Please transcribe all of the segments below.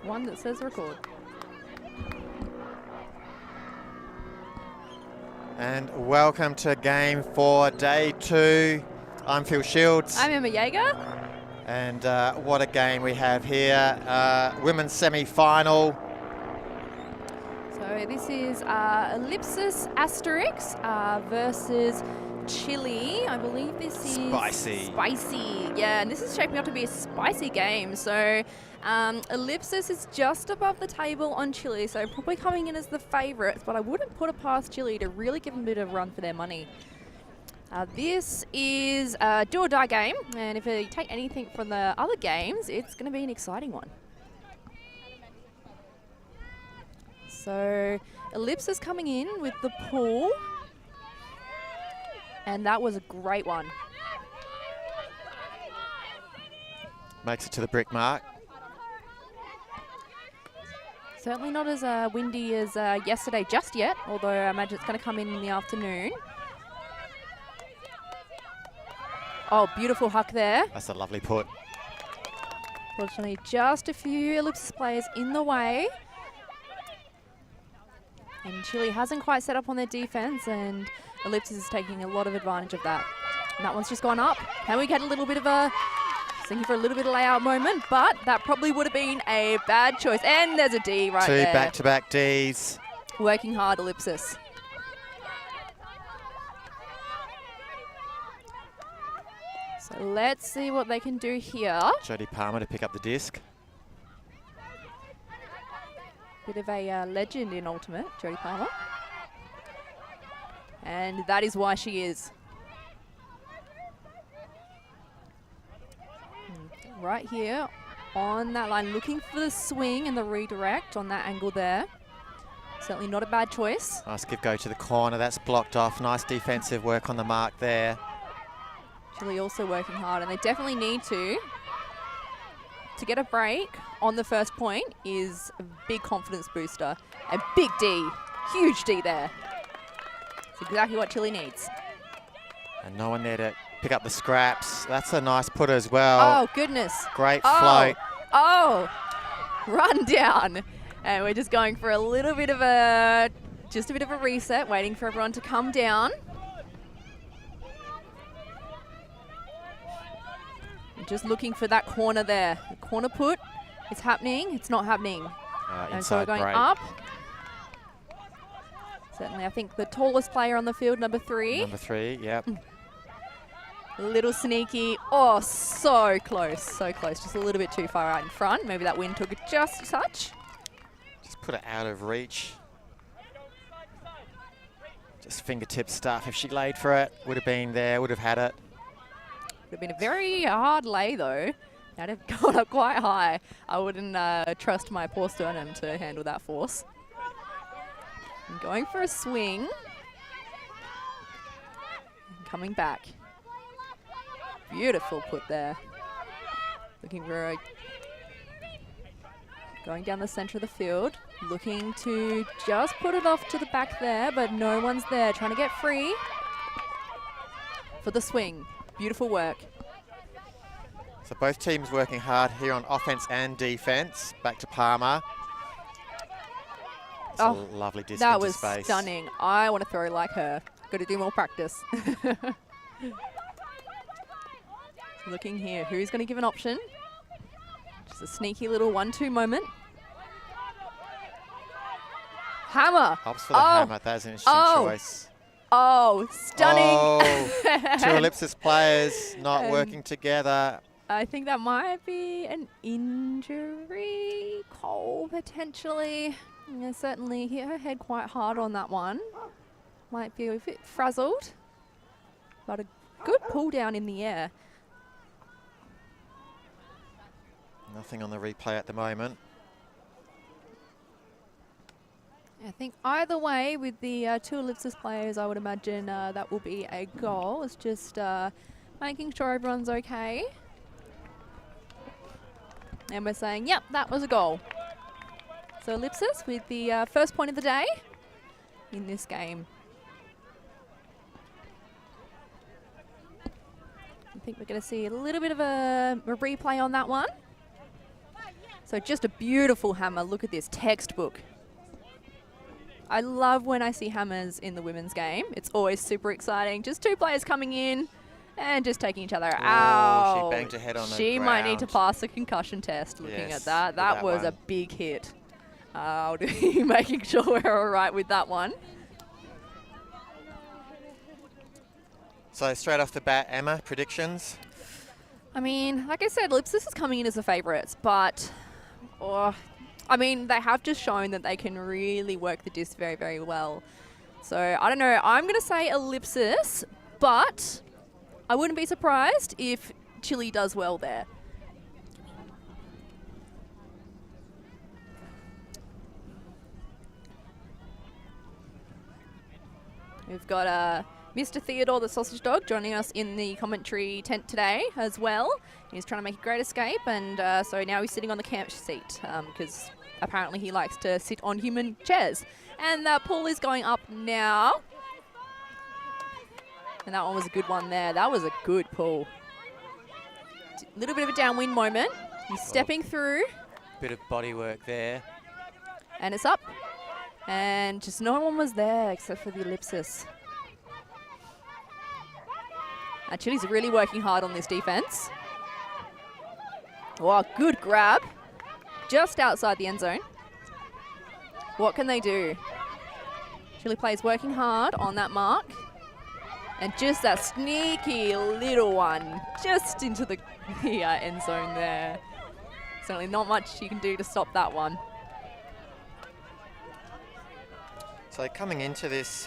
one that says record. And welcome to game 4, day 2. I'm Phil Shields. I'm Emma Jaeger. And what a game we have here. Women's semi-final. So this is Ellipsis Asterisk versus Chile. I believe this is spicy. Yeah, and this is shaping up to be a spicy game. So Ellipsis is just above the table on Chile, so probably coming in as the favourites, but I wouldn't put it past Chile to really give them a bit of a run for their money. This is a do-or-die game, and if you take anything from the other games, it's going to be an exciting one. So Ellipsis coming in with the pull, and that was a great one. Makes it to the brick mark. Certainly not as windy as yesterday just yet, although I imagine it's going to come in the afternoon. Oh, beautiful huck there. That's a lovely put. Fortunately, just a few Ellipsis players in the way. And Chile hasn't quite set up on their defense, and Ellipsis is taking a lot of advantage of that. And that one's just gone up. Can we get a little bit of a... thinking for a little bit of layout moment, but that probably would have been a bad choice. And there's a D right there. 2 back-to-back Ds. Working hard, Ellipsis. So let's see what they can do here. Jodie Palmer to pick up the disc. Bit of a legend in Ultimate, Jodie Palmer. And that is why she is. Right here on that line, looking for the swing and the redirect on that angle there. Certainly not a bad choice. Nice give go to the corner. That's blocked off. Nice defensive work on the mark there. Chile also working hard, and they definitely need to. To get a break on the first point is a big confidence booster. A big D, huge D there. It's exactly what Chile needs. And no one there to pick up the scraps. That's a nice put as well. Oh, goodness. Great float. Oh, run down. And we're just going for a little bit of a reset, waiting for everyone to come down. Just looking for that corner there. The corner put, it's happening, it's not happening. And so we're going up. Certainly, I think the tallest player on the field, number 3. Number 3, yep. A little sneaky. Oh, so close, so close. Just a little bit too far out in front. Maybe that wind took it just a touch. Just put it out of reach. Just fingertip stuff. If she laid for it, would have been there, would have had it. Would have been a very hard lay, though. I'd have gone up quite high. I wouldn't trust my poor sternum to handle that force. I'm going for a swing. And coming back. Beautiful put there. Looking for a... going down the center of the field. Looking to just put it off to the back there, but no one's there. Trying to get free for the swing. Beautiful work. So both teams working hard here on offense and defense. Back to Palmer. It's a lovely disc that into was space. Stunning. I want to throw like her. Got to do more practice. Looking here, who's going to give an option? Just a sneaky little 1-2 moment. Hammer. Opts for the hammer. That's an interesting choice. Oh, stunning. Oh, 2 Ellipsis players not working together. I think that might be an injury call, potentially. Yeah, certainly hit her head quite hard on that one. Might be a bit frazzled. But a good pull down in the air. Nothing on the replay at the moment. I think either way, with the 2 Ellipsis players, I would imagine that will be a goal. It's just making sure everyone's okay. And we're saying, yep, that was a goal. So Ellipsis with the first point of the day in this game. I think we're going to see a little bit of a replay on that one. So just a beautiful hammer. Look at this textbook. I love when I see hammers in the women's game. It's always super exciting. Just two players coming in and just taking each other out. She banged her head on the ground. She might need to pass a concussion test looking at that. That was a big hit. I'll be making sure we're all right with that one. So straight off the bat, Emma, predictions? I mean, like I said, Ellipsis is coming in as the favourites, but I mean, they have just shown that they can really work the disc very, very well. So I don't know. I'm going to say Ellipsis, but I wouldn't be surprised if Chile does well there. We've got Mr. Theodore the Sausage Dog joining us in the commentary tent today as well. He's trying to make a great escape, and so now he's sitting on the camp seat because apparently he likes to sit on human chairs. And that pull is going up now. And that one was a good one there. That was a good pull. A little bit of a downwind moment. He's stepping through. Bit of body work there. And it's up. And just no one was there except for the Ellipsis. Chile's really working hard on this defense. Oh, good grab. Just outside the end zone. What can they do? Chile players working hard on that mark. And just that sneaky little one just into the end zone there. Certainly not much you can do to stop that one. So coming into this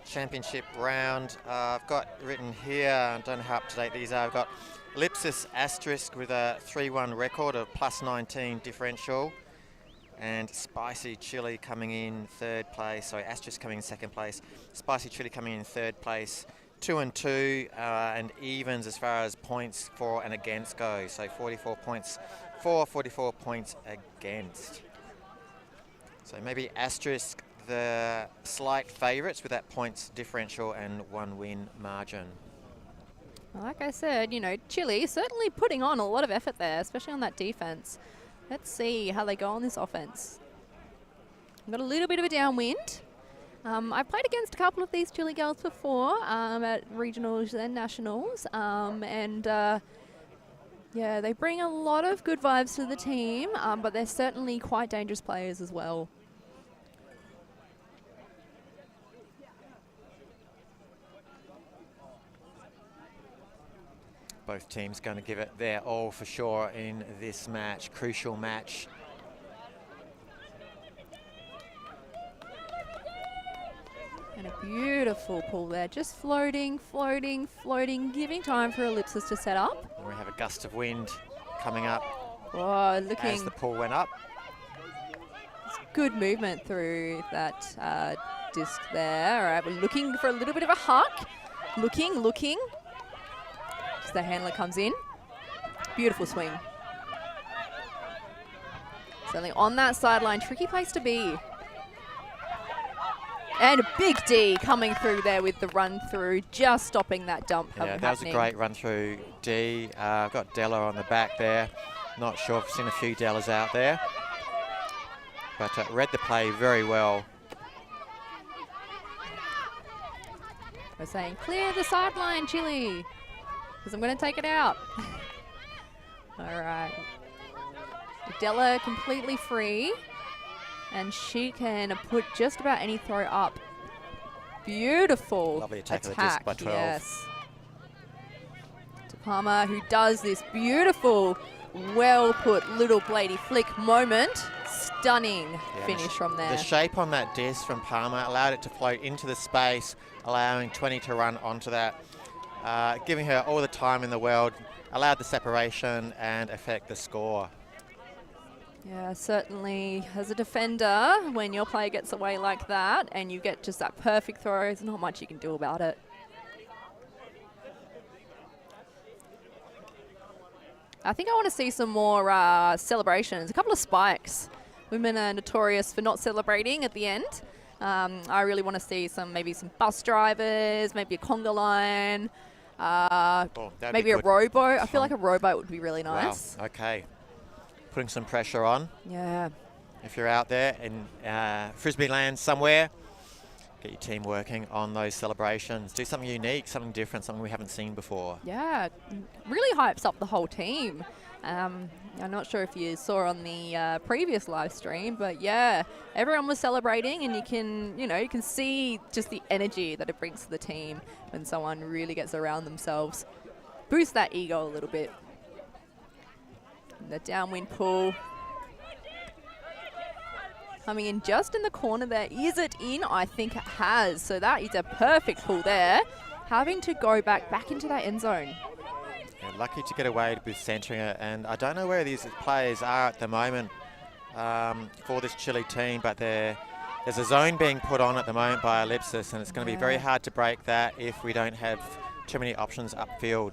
championship round, I've got written here, I don't know how up to date these are, I've got Ellipsis Asterisk with a 3-1 record of +19 differential, and Spicy Chili coming in third place, sorry, Asterisk coming in second place, Spicy Chili coming in third place, 2-2, and evens as far as points for and against go, so 44 points for, 44 points against. So maybe Asterisk the slight favourites with that points differential and 1-win margin. Like I said, you know, Chile certainly putting on a lot of effort there, especially on that defense. Let's see how they go on this offense. Got a little bit of a downwind. I've played against a couple of these Chile girls before at regionals and nationals, yeah, they bring a lot of good vibes to the team, but they're certainly quite dangerous players as well. Both teams going to give it their all for sure in this match, crucial match. And a beautiful pull there, just floating, floating, floating, giving time for Ellipsis to set up. And we have a gust of wind coming up. Oh, looking as the pull went up. Good movement through that disc there. All right, we're looking for a little bit of a huck. Looking. As the handler comes in. Beautiful swing. Certainly on that sideline, tricky place to be. And a big D coming through there with the run through, just stopping that dump happening. That was a great run through D. I've got Della on the back there. Not sure, I've seen a few Dellas out there. But read the play very well. We're saying, clear the sideline, Chile, because I'm going to take it out. All right. Della completely free. And she can put just about any throw up. Beautiful lovely attack of the disc by 12. Yes. To Palmer, who does this beautiful, well-put little bladey flick moment. Stunning finish from there. The shape on that disc from Palmer allowed it to float into the space, allowing 20 to run onto that, giving her all the time in the world, allowed the separation and affect the score. Yeah, certainly as a defender, when your player gets away like that and you get just that perfect throw, there's not much you can do about it. I think I want to see some more celebrations, a couple of spikes. Women are notorious for not celebrating at the end. I really want to see maybe some bus drivers, maybe a conga line, maybe a rowboat. I feel like a rowboat would be really nice. Wow, okay. putting some pressure on. Yeah. If you're out there in Frisbee land somewhere, get your team working on those celebrations. Do something unique, something different, something we haven't seen before. Yeah, really hypes up the whole team. I'm not sure if you saw on the previous live stream, but yeah, everyone was celebrating, and you can see just the energy that it brings to the team when someone really gets around themselves. Boost that ego a little bit. And the downwind pull. Coming in just in the corner there. Is it in? I think it has. So that is a perfect pull there. Having to go back into that end zone. Yeah, lucky to get away with centering it, and I don't know where these players are at the moment for this Chile team, but there's a zone being put on at the moment by Ellipsis, and it's going to be very hard to break that if we don't have too many options upfield.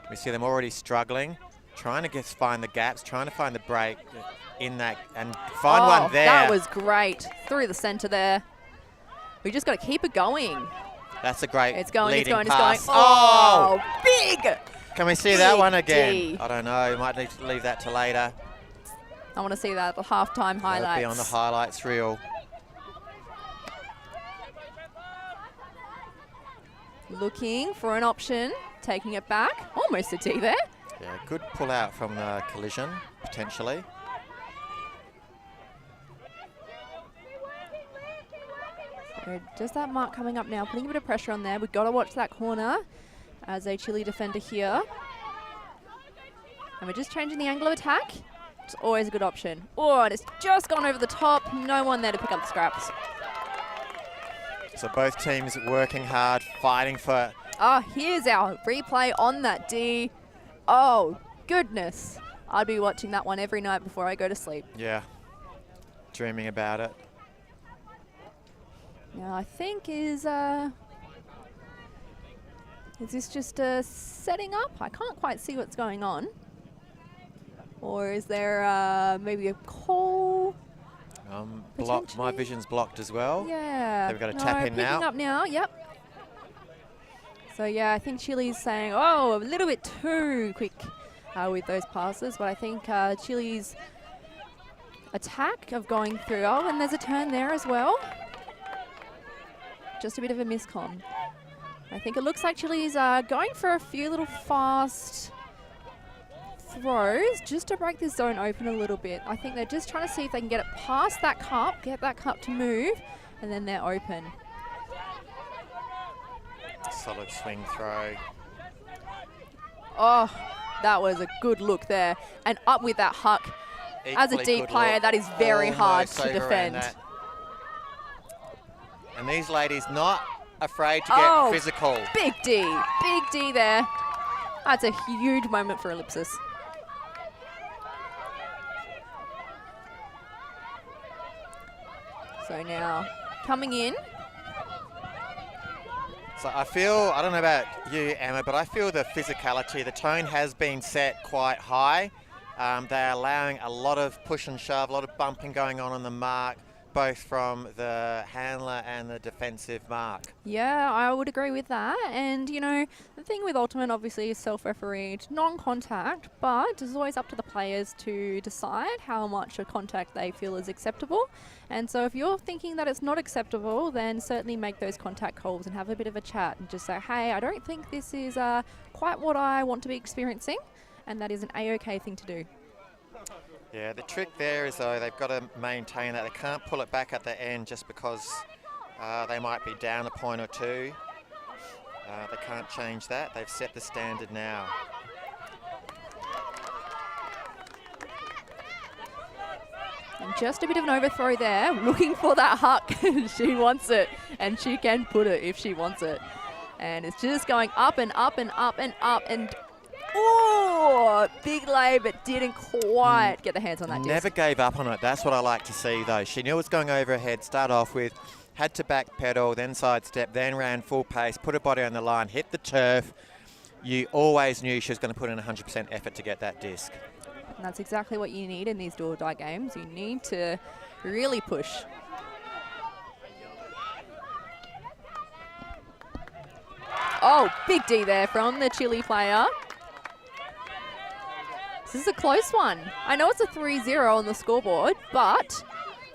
We see them already struggling, trying to find the gaps, trying to find the break in that, and find one there. That was great. Through the centre there. We just got to keep it going. That's a great It's going. pass. Oh, big! Can we see that one again? I don't know. We might need to leave that to later. I want to see that, the halftime highlights. Be on the highlights reel. Looking for an option, taking it back. Almost a D there. Yeah, good pull out from the collision, potentially. So just that mark coming up now, putting a bit of pressure on there. We've got to watch that corner as a Chile defender here. And we're just changing the angle of attack. It's always a good option. Oh, and it's just gone over the top. No one there to pick up the scraps. So both teams working hard, fighting for... Oh, here's our replay on that D. Oh, goodness. I'd be watching that one every night before I go to sleep. Yeah, dreaming about it. Now, I think is this just setting up? I can't quite see what's going on. Or is there maybe a call? My vision's blocked as well. Yeah. So we've got to tap in now. Picking up now, yep. So yeah, I think Chile's saying, oh, a little bit too quick with those passes, but I think Chile's attack of going through, oh, and there's a turn there as well. Just a bit of a miscom. I think it looks like Chile's going for a few little fast throws just to break this zone open a little bit. I think they're just trying to see if they can get it past that cup, get that cup to move, and then they're open. Solid swing throw. Oh, that was a good look there. And up with that huck. As a deep player, that is very hard to defend. And these ladies not afraid to get physical. Big D there. That's a huge moment for Ellipsis. So now, coming in. So I feel, I don't know about you, Emma, but I feel the physicality, the tone has been set quite high. They're allowing a lot of push and shove, a lot of bumping going on the mark, both from the handler and the defensive mark. Yeah, I would agree with that. And, you know, the thing with Ultimate obviously is self-refereed, non-contact, but it's always up to the players to decide how much a contact they feel is acceptable. And so if you're thinking that it's not acceptable, then certainly make those contact calls and have a bit of a chat and just say, hey, I don't think this is quite what I want to be experiencing. And that is an A-OK thing to do. Yeah, the trick there is, though, they've got to maintain that. They can't pull it back at the end just because they might be down a point or two. They can't change that. They've set the standard now. And just a bit of an overthrow there, looking for that huck. She wants it, and she can put it if she wants it. And it's just going up and up and up and up and... Oh, big lay, but didn't quite get the hands on that disc. Never gave up on it. That's what I like to see, though. She knew it was going over her head, start off with, had to back pedal, then sidestep, then ran full pace, put her body on the line, hit the turf. You always knew she was going to put in 100% effort to get that disc. And that's exactly what you need in these do-or-die games. You need to really push. Oh, big D there from the Chile player. This This is a close one. I know it's a 3-0 on the scoreboard, but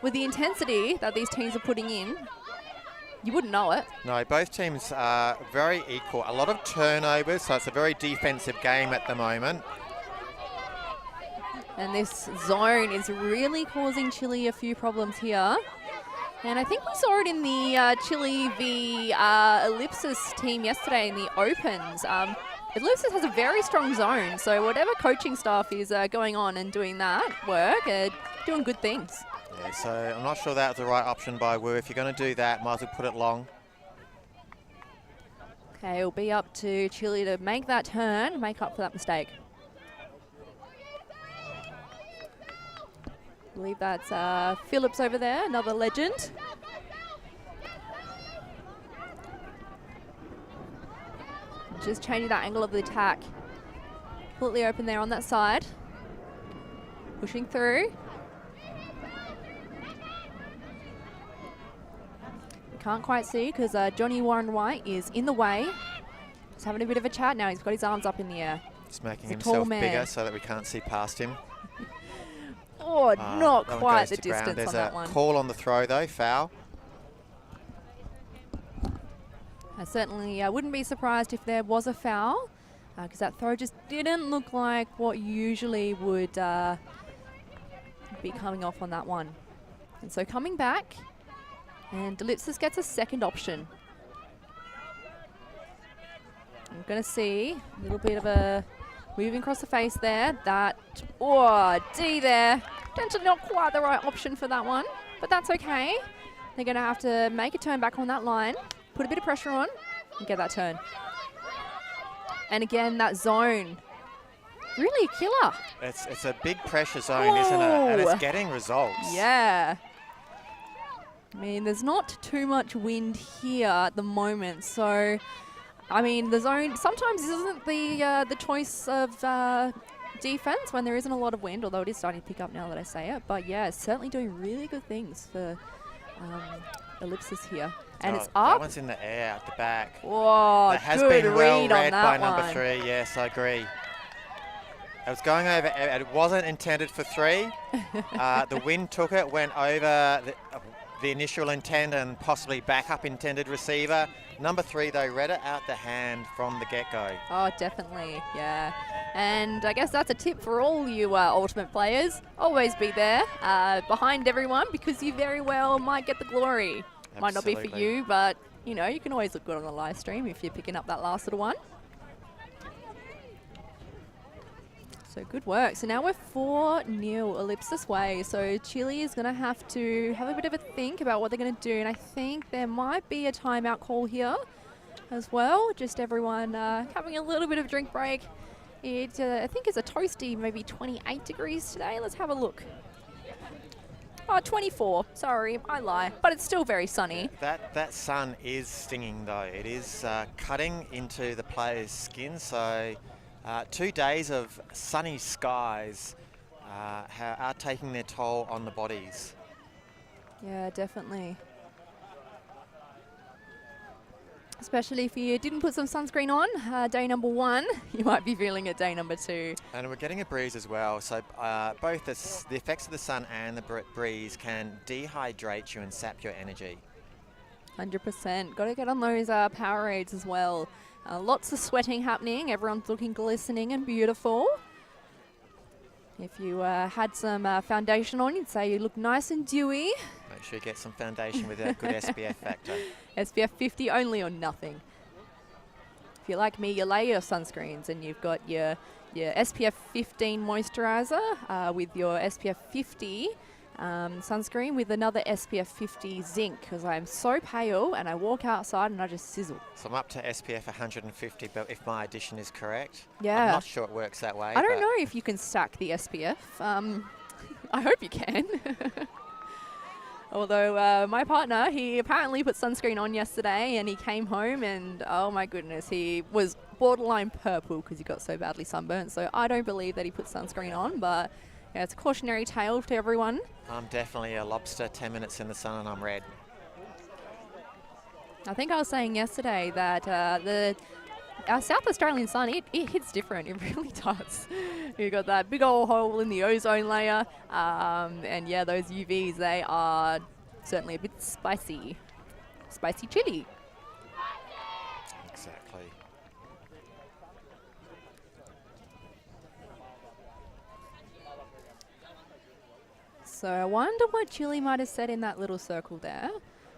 with the intensity that these teams are putting in, you wouldn't know it. No, both teams are very equal. A lot of turnovers, so it's a very defensive game at the moment. And this zone is really causing Chile a few problems here. And I think we saw it in the Chile v Ellipsis team yesterday in the Opens. Ellipsis has a very strong zone, so whatever coaching staff is going on and doing that work, doing good things. Yeah, so I'm not sure that was the right option by Wu. If you're going to do that, might as well put it long. Okay, it'll be up to Chile to make that turn, make up for that mistake. I believe that's Phillips over there, another legend. Just changing that angle of the attack. Completely open there on that side. Pushing through. Can't quite see because Johnny Warren White is in the way. He's having a bit of a chat now. He's got his arms up in the air. He's making himself bigger so that we can't see past him. Oh, not quite the distance There's on that one. There's a call on the throw though, foul. I certainly wouldn't be surprised if there was a foul because that throw just didn't look like what usually would be coming off on that one. And so coming back, and Ellipsis gets a second option. I'm going to see a little bit of a moving across the face there. That, D there. Not quite the right option for that one, but that's okay. They're going to have to make a turn back on that line, put a bit of pressure on, and get that turn. And again, that zone. Really a killer. It's a big pressure zone, isn't it? And it's getting results. Yeah. I mean, there's not too much wind here at the moment, so I mean, the zone sometimes isn't the choice of defense when there isn't a lot of wind, although it is starting to pick up now that I say it. But yeah, it's certainly doing really good things for Ellipsis here. And it's up. That one's in the air at the back. Whoa, that has good been well read read on by that number one. 3. Yes, I agree. It was going over. It wasn't intended for 3. The wind took it, went over the initial intent and possibly backup intended receiver. Number 3, though, read it out the hand from the get-go. Oh, definitely, yeah. And I guess that's a tip for all you Ultimate players. Always be there behind everyone because you very well might get the glory. Absolutely. Might not be for you, but, you know, you can always look good on the live stream if you're picking up that last little one. So good work. So now we're 4-0 Ellipsis way. So Chile is going to have a bit of a think about what they're going to do. And I think there might be a timeout call here as well. Just everyone having a little bit of a drink break. It, I think it's a toasty, maybe 28 degrees today. Let's have a look. Oh, 24. Sorry, I lie. But it's still very sunny. That sun is stinging, though. It is cutting into the player's skin. So 2 days of sunny skies are taking their toll on the bodies. Yeah, definitely. Especially if you didn't put some sunscreen on day number 1, you might be feeling it day number 2. And we're getting a breeze as well, so both the effects of the sun and the breeze can dehydrate you and sap your energy. 100%. Got to get on those Powerades as well. Lots of sweating happening. Everyone's looking glistening and beautiful. If you had some foundation on, you'd say you look nice and dewy. Make sure you get some foundation with a good SPF factor. SPF 50 only or nothing. If you're like me, you lay your sunscreens and you've got your SPF 15 moisturizer with your SPF 50 sunscreen with another SPF 50 zinc because I'm so pale and I walk outside and I just sizzle. So I'm up to SPF 150, but if my addition is correct. Yeah. I'm not sure it works that way. I don't know if you can stack the SPF. I hope you can. Although my partner, he apparently put sunscreen on yesterday and he came home and, oh my goodness, he was borderline purple because he got so badly sunburnt. So I don't believe that he put sunscreen on, but yeah, it's a cautionary tale to everyone. I'm definitely a lobster, 10 minutes in the sun and I'm red. I think I was saying yesterday that the South Australian sun, it hits different. It really does. You got that big old hole in the ozone layer. And yeah, those UVs, they are certainly a bit spicy. Spicy chili. Exactly. So I wonder what Chile might have said in that little circle there.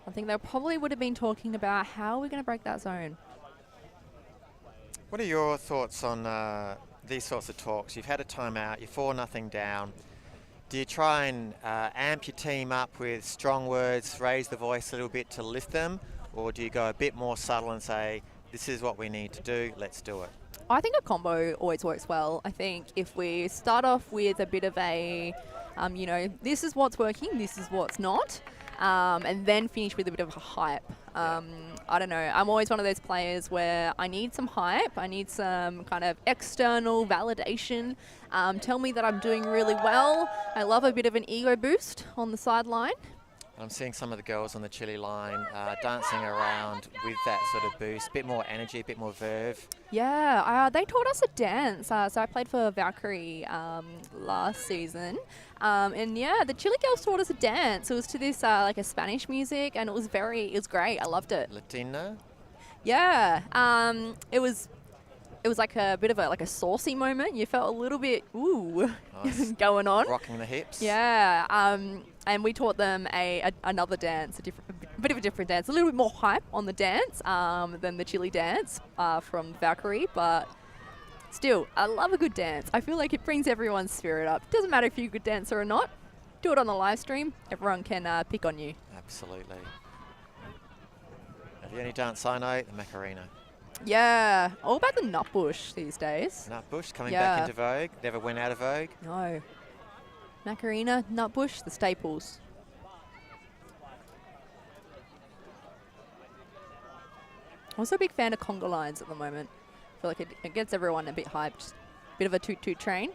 I think they probably would have been talking about how we're going to break that zone. What are your thoughts on these sorts of talks? You've had a timeout, you're 4-0 down. Do you try and amp your team up with strong words, raise the voice a little bit to lift them? Or do you go a bit more subtle and say, this is what we need to do, let's do it? I think a combo always works well. I think if we start off with a bit of a, you know, this is what's working, this is what's not, and then finish with a bit of a hype. I don't know. I'm always one of those players where I need some hype. I need some kind of external validation. Tell me that I'm doing really well. I love a bit of an ego boost on the sideline. I'm seeing some of the girls on the Chile line dancing around with that sort of boost, a bit more energy, a bit more verve. Yeah, they taught us a dance. So I played for Valkyrie last season. And yeah, the Chile girls taught us a dance. It was to this like a Spanish music, and it was great. I loved it. Latina? Yeah, it was like a bit of a saucy moment. You felt a little bit nice. Going on, rocking the hips. Yeah, and we taught them another dance, a bit of a different dance, a little bit more hype on the dance than the Chile dance from Valkyrie, but still, I love a good dance. I feel like it brings everyone's spirit up. Doesn't matter if you're a good dancer or not. Do it on the live stream. Everyone can pick on you. Absolutely. The only dance I know, the Macarena. Yeah, all about the nutbush these days. Nutbush coming back into vogue. Never went out of vogue. No. Macarena, nutbush, the staples. Also a big fan of conga lines at the moment. I feel like it gets everyone a bit hyped. Bit of a toot-toot train.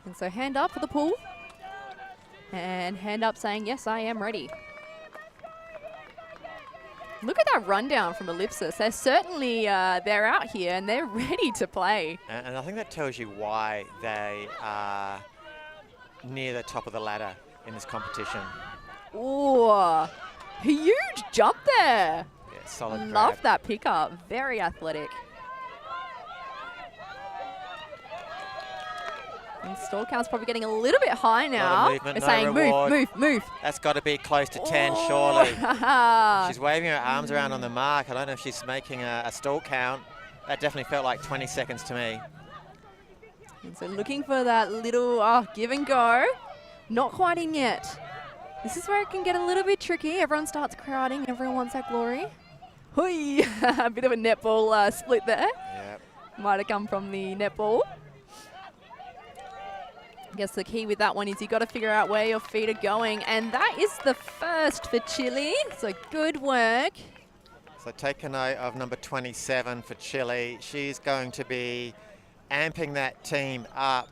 And so hand up for the pool. And hand up saying, yes, I am ready. Look at that rundown from Ellipsis. They're certainly, they're out here and they're ready to play. And I think that tells you why they are near the top of the ladder in this competition. Ooh, huge jump there. Yeah, solid grab. Love that pickup. Very athletic. And stall count's probably getting a little bit high now. They're saying move. That's got to be close to 10, surely. She's waving her arms around on the mark. I don't know if she's making a stall count. That definitely felt like 20 seconds to me. And so looking for that little give and go. Not quite in yet. This is where it can get a little bit tricky. Everyone starts crowding. Everyone wants that glory. Hui! A bit of a netball split there. Yep. Might have come from the netball. I guess the key with that one is you got to figure out where your feet are going, and that is the first for Chile. So good work. So take a note of number 27 for Chile. She's going to be amping that team up,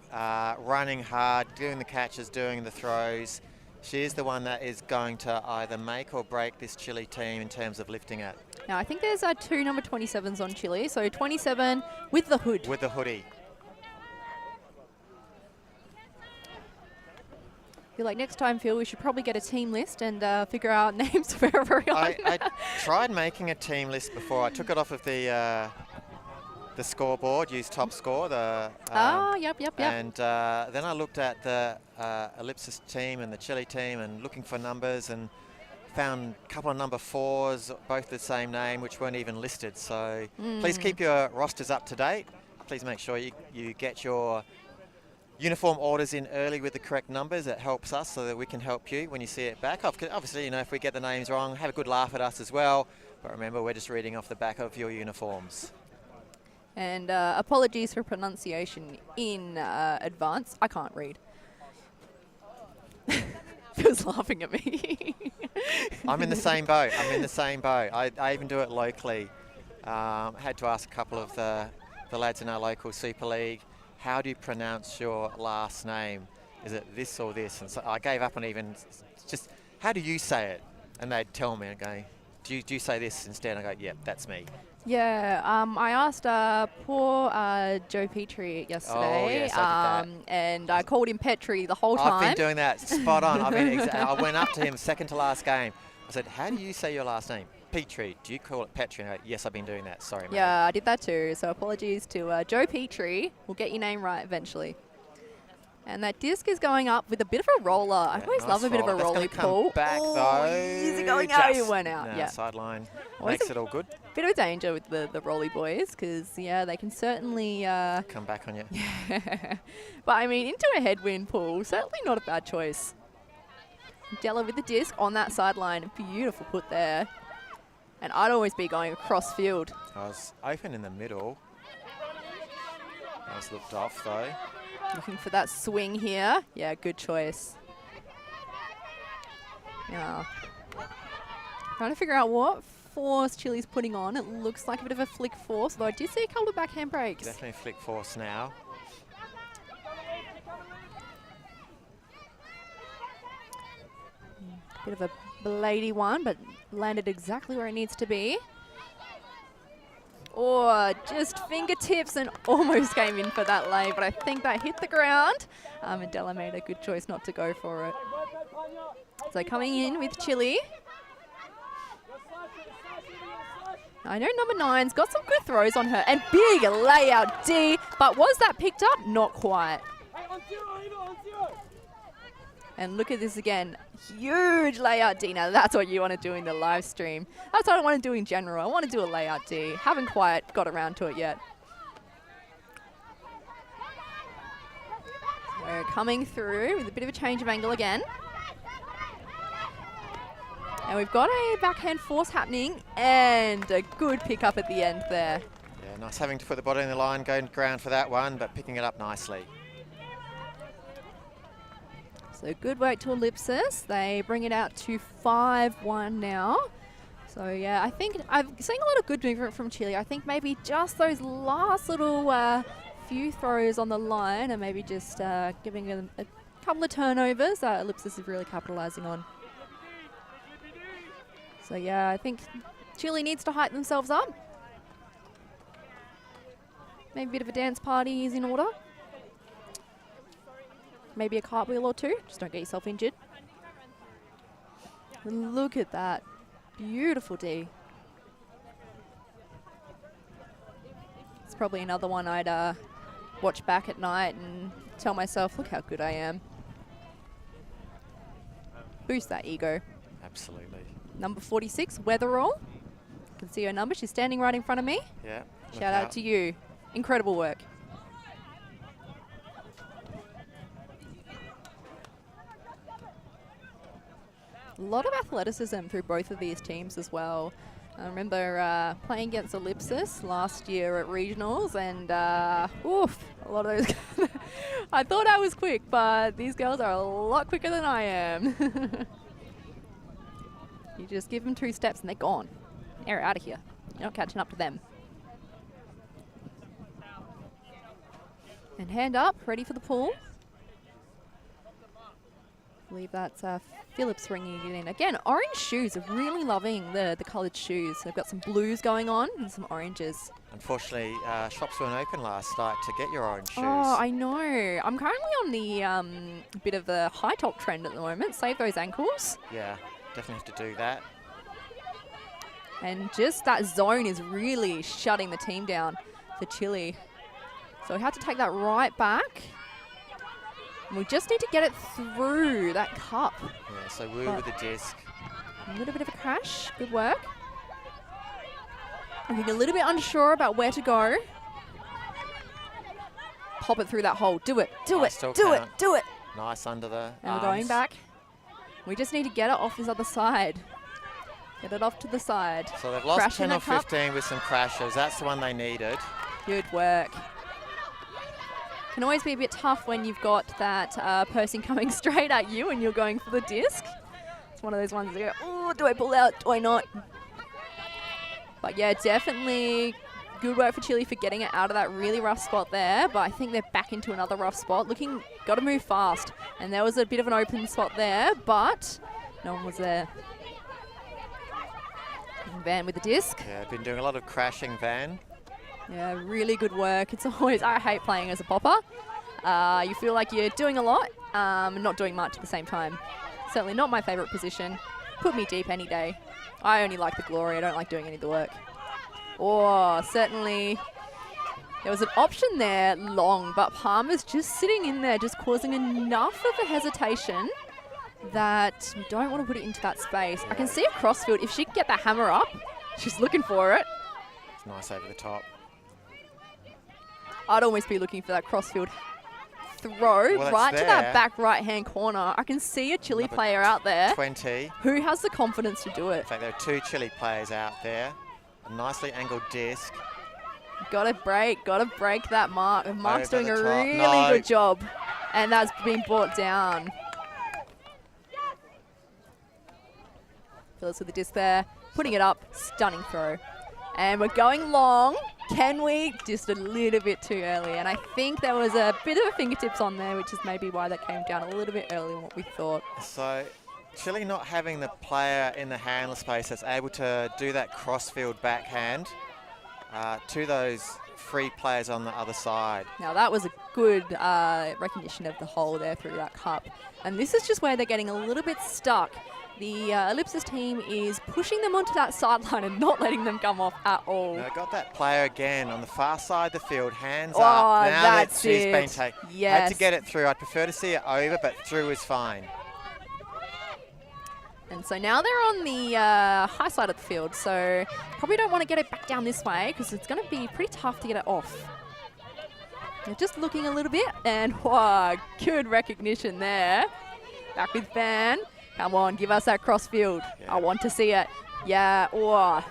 running hard, doing the catches, doing the throws. She is the one that is going to either make or break this Chile team in terms of lifting it. Now I think there's two number 27s on Chile. So 27 with the hood. With the hoodie. I feel like next time, Phil, we should probably get a team list and figure out names for everyone. I tried making a team list before. I took it off of the scoreboard, used top score. Yep. And then I looked at the Ellipsis team and the Chile team and looking for numbers and found a couple of number 4s, both the same name, which weren't even listed. So please keep your rosters up to date. Please make sure you get your uniform orders in early with the correct numbers. It helps us so that we can help you when you see it back. Obviously, you know, if we get the names wrong, have a good laugh at us as well. But remember, we're just reading off the back of your uniforms. And apologies for pronunciation in advance. I can't read. Phil's laughing at me. I'm in the same boat. I even do it locally. Had to ask a couple of the lads in our local Super League, how do you pronounce your last name? Is it this or this? And so I gave up on even just how do you say it? And they'd tell me, okay, do you say this instead? I go, yep, that's me. Yeah, I asked poor Joe Petrie yesterday, Oh, yes, I did that. and I called him Petrie the whole time. I've been doing that spot on. I went up to him second to last game. I said, how do you say your last name? Petrie. Do you call it Petrie? And I go, yes, I've been doing that. Sorry, mate. Yeah, I did that too. So apologies to Joe Petrie. We'll get your name right eventually. And that disc is going up with a bit of a roller. I always love a bit of a rolly pull. Back though. Easy going out. He went out. Yeah. Sideline makes it all good. Bit of a danger with the rolly boys because they can certainly come back on you. But I mean, into a headwind pull, certainly not a bad choice. Della with the disc on that sideline. Beautiful put there. And I'd always be going across field. I was open in the middle. I was looked off though. Looking for that swing here. Yeah, good choice. Yeah. Trying to figure out what force Chile's putting on. It looks like a bit of a flick force, though I did see a couple of backhand breaks. Definitely flick force now. Bit of a bladey one, but landed exactly where it needs to be. Or just fingertips and almost came in for that lay, but I think that hit the ground. And Della made a good choice not to go for it. So coming in with Chile. I know number 9's got some good throws on her and big layout D, but was that picked up? Not quite. And look at this again. Huge layout D. Now that's what you want to do in the live stream. That's what I want to do in general. I want to do a layout D. Haven't quite got around to it yet. We're coming through with a bit of a change of angle again. And we've got a backhand force happening and a good pick up at the end there. Yeah, nice having to put the body in the line, going ground for that one, but picking it up nicely. So good work to Ellipsis. They bring it out to 5-1 now. So yeah, I think I've seen a lot of good movement from Chile. I think maybe just those last little few throws on the line and maybe just giving them a couple of turnovers. Ellipsis is really capitalizing on. So yeah, I think Chile needs to hype themselves up. Maybe a bit of a dance party is in order. Maybe a cartwheel or two. Just don't get yourself injured. Look at that. Beautiful D. It's probably another one I'd watch back at night and tell myself, look how good I am. Boost that ego. Absolutely. Number 46, Weatherall. You can see her number. She's standing right in front of me. Yeah. Shout out to you. Incredible work. A lot of athleticism through both of these teams as well. I remember playing against Ellipsis last year at regionals, and a lot of those. I thought I was quick, but these girls are a lot quicker than I am. You just give them 2 steps and they're gone. They're out of here. You're not catching up to them. And hand up, ready for the pull. I believe that's Phillips ringing it in. Again, orange shoes. I'm really loving the coloured shoes. They've got some blues going on and some oranges. Unfortunately, shops weren't open last night to get your orange shoes. Oh, I know. I'm currently on the bit of the high top trend at the moment. Save those ankles. Yeah, definitely have to do that. And just that zone is really shutting the team down for Chile. So we have to take that right back. And we just need to get it through that cup. Yeah, so woo with the disc. A little bit of a crash. Good work. I'm getting a little bit unsure about where to go. Pop it through that hole. Do it. Do it. Do it. Do it. Nice under the And we're going back. We just need to get it off this other side. Get it off to the side. So they've lost 10 or 15 with some crashes. That's the one they needed. Good work. Can always be a bit tough when you've got that person coming straight at you and you're going for the disc. It's one of those ones that go, oh, do I pull out? Do I not? But yeah, definitely good work for Chile for getting it out of that really rough spot there. But I think they're back into another rough spot. Got to move fast. And there was a bit of an open spot there, but No one was there. And Van with the disc. Yeah, I've been doing a lot of crashing, Van. Yeah, really good work. It's always, I hate playing as a popper. You feel like you're doing a lot and not doing much at the same time. Certainly not my favourite position. Put me deep any day. I only like the glory. I don't like doing any of the work. Oh, certainly there was an option there, long, but Palmer's just sitting in there, just causing enough of a hesitation that we don't want to put it into that space. I can see a crossfield. If she can get that hammer up, she's looking for it. It's nice over the top. I'd almost be looking for that crossfield throw right to that back right-hand corner. I can see a Chile player out there. 20. Who has the confidence to do it? In fact, there are 2 Chile players out there. A nicely angled disc. Gotta break that Mark. Mark's doing a really good job. And that's been brought down. Phyllis with the disc there. Putting it up. Stunning throw. And we're going long. Can we? Just a little bit too early. And I think there was a bit of a fingertips on there, which is maybe why that came down a little bit earlier than what we thought. So Chile not having the player in the handler space that's able to do that crossfield backhand to those free players on the other side. Now that was a good recognition of the hole there through that cup. And this is just where they're getting a little bit stuck. The Ellipsis team is pushing them onto that sideline and not letting them come off at all. Now got that player again on the far side of the field, hands up. Now that she's been taken. Yes. Had to get it through. I'd prefer to see it over, but through is fine. And so now they're on the high side of the field, so probably don't want to get it back down this way because it's going to be pretty tough to get it off. They're just looking a little bit, and wow, good recognition there. Back with Van. Come on, give us that crossfield. Yeah. I want to see it. Yeah, oh,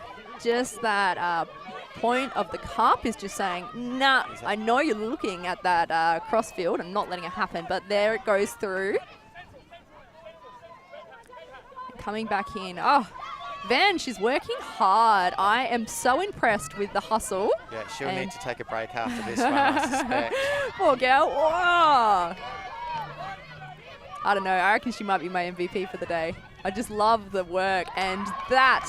just that point of the cup is just saying, nah, I know you're looking at that crossfield and not letting it happen, but there it goes through. Coming back in. Oh, Van, she's working hard. I am so impressed with the hustle. Yeah, she'll need to take a break after this one, I suspect. Poor girl. Whoa. I don't know. I reckon she might be my MVP for the day. I just love the work. And that,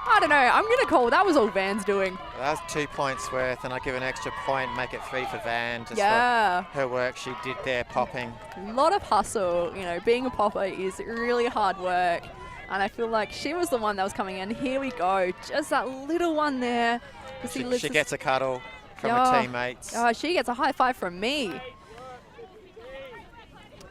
I don't know. I'm going to call that was all Van's doing. That was 2 points worth, and I'll give an extra point, make it 3 for Van. Just for her work she did there, popping. A lot of hustle. You know, being a popper is really hard work. And I feel like she was the one that was coming in. Here we go. Just that little one there. She gets a cuddle from her teammates. Oh, she gets a high five from me.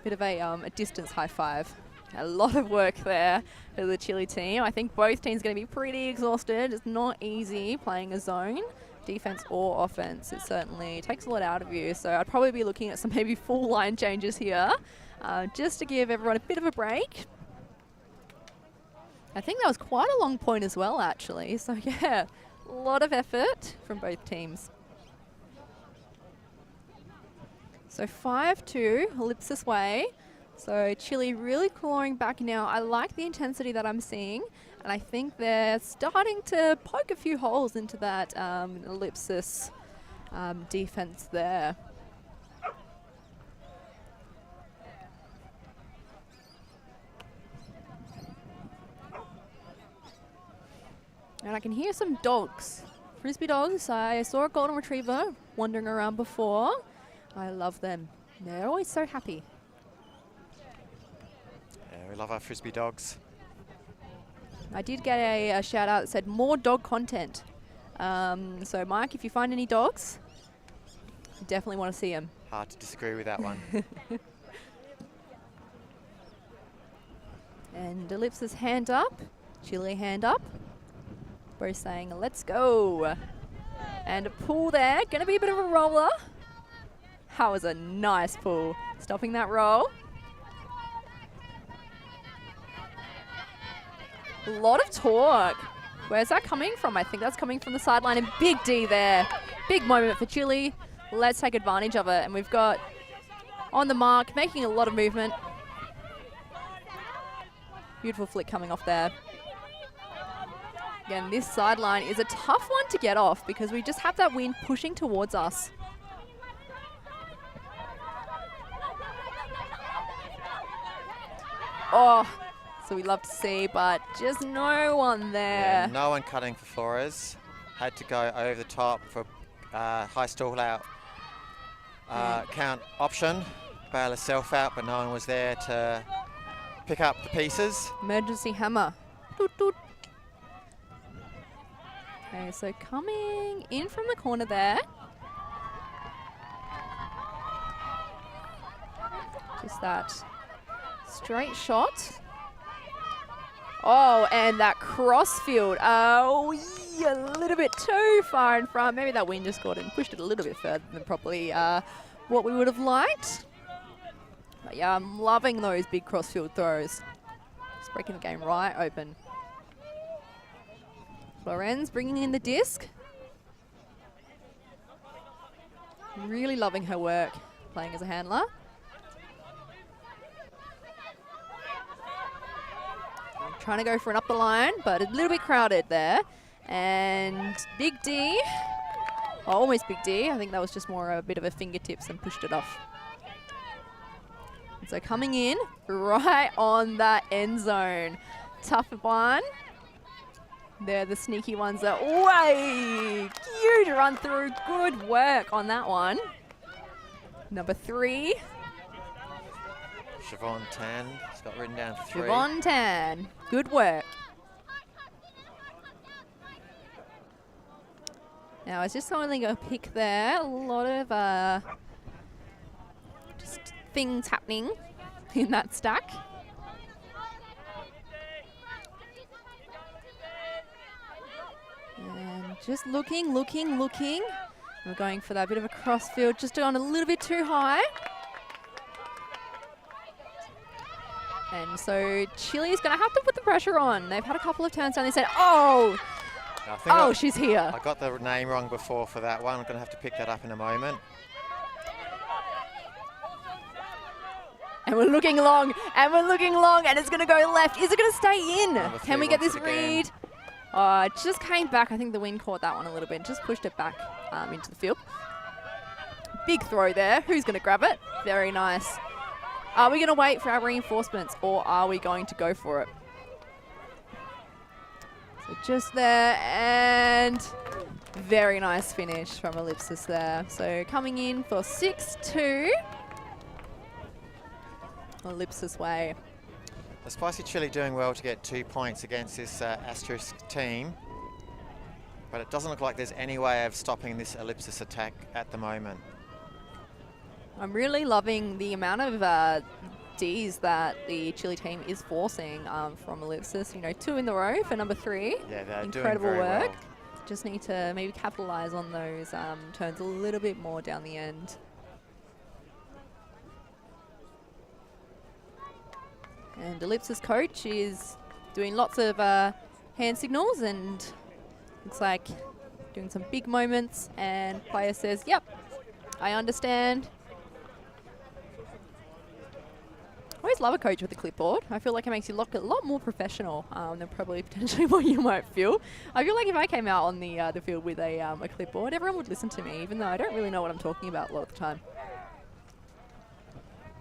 Bit of a distance high five. A lot of work there for the Chile team. I think both teams going to be pretty exhausted. It's not easy playing a zone, defense or offense. It certainly takes a lot out of you. So I'd probably be looking at some maybe full line changes here just to give everyone a bit of a break. I think that was quite a long point as well, actually. So yeah, a lot of effort from both teams. So 5-2, Ellipsis way. So Chile really clawing back now. I like the intensity that I'm seeing, and I think they're starting to poke a few holes into that Ellipsis defense there. And I can hear some dogs. Frisbee dogs. I saw a golden retriever wandering around before. I love them. They're always so happy. Yeah, we love our Frisbee dogs. I did get a shout out that said more dog content. So Mike, if you find any dogs, you definitely want to see them. Hard to disagree with that one. And Ellipsis hand up. Chile hand up. Both saying, let's go. And a pull there. Going to be a bit of a roller. That was a nice pull. Stopping that roll. A lot of torque. Where's that coming from? I think that's coming from the sideline. And big D there. Big moment for Chile. Let's take advantage of it. And we've got on the mark, making a lot of movement. Beautiful flick coming off there. Again, this sideline is a tough one to get off because we just have that wind pushing towards us. Oh, So we love to see, but just no one there. Yeah, no one cutting for Flores. Had to go over the top for high stall out count option. Bail herself out, but no one was there to pick up the pieces. Emergency hammer. Doot, doot. Okay, so coming in from the corner there. Just that straight shot. Oh, and that crossfield. Oh, yeah, a little bit too far in front. Maybe that wind just got it and pushed it a little bit further than probably what we would have liked. But yeah, I'm loving those big crossfield throws. Just breaking the game right open. Lorenz bringing in the disc. Really loving her work playing as a handler. Trying to go for an up the line, but a little bit crowded there. And Big D, oh, almost Big D. I think that was just more a bit of a fingertips and pushed it off. And so coming in right on that end zone. Tough one. They're the sneaky ones that, way, huge run through. Good work on that one. Number 3. Siobhan Tan, it's got written down for 3. Siobhan Tan, good work. Now it's just only going to pick there. A lot of just things happening in that stack. And just looking. We're going for that bit of a crossfield, just gone a little bit too high. And so Chile's going to have to put the pressure on. They've had a couple of turns down. They said, she's here. I got the name wrong before for that one. I'm going to have to pick that up in a moment. And we're looking long, and it's going to go left. Is it going to stay in? Can we get this read? It just came back. I think the wind caught that one a little bit, just pushed it back into the field. Big throw there. Who's going to grab it? Very nice. Are we going to wait for our reinforcements, or are we going to go for it? So just there, and very nice finish from Ellipsis there. So coming in for 6-2. Ellipsis way. The Spicy Chili doing well to get 2 points against this Asterisk team, but it doesn't look like there's any way of stopping this Ellipsis attack at the moment. I'm really loving the amount of Ds that the Chile team is forcing from Ellipsis. 2 in the row for number 3. Yeah, they're incredible doing very work. well. Just need to maybe capitalize on those turns a little bit more down the end. And Ellipsis coach is doing lots of hand signals and looks like doing some big moments, and player says, yep, I understand. I always love a coach with a clipboard. I feel like it makes you look a lot more professional than probably potentially what you might feel. I feel like if I came out on the field with a clipboard, everyone would listen to me, even though I don't really know what I'm talking about a lot of the time.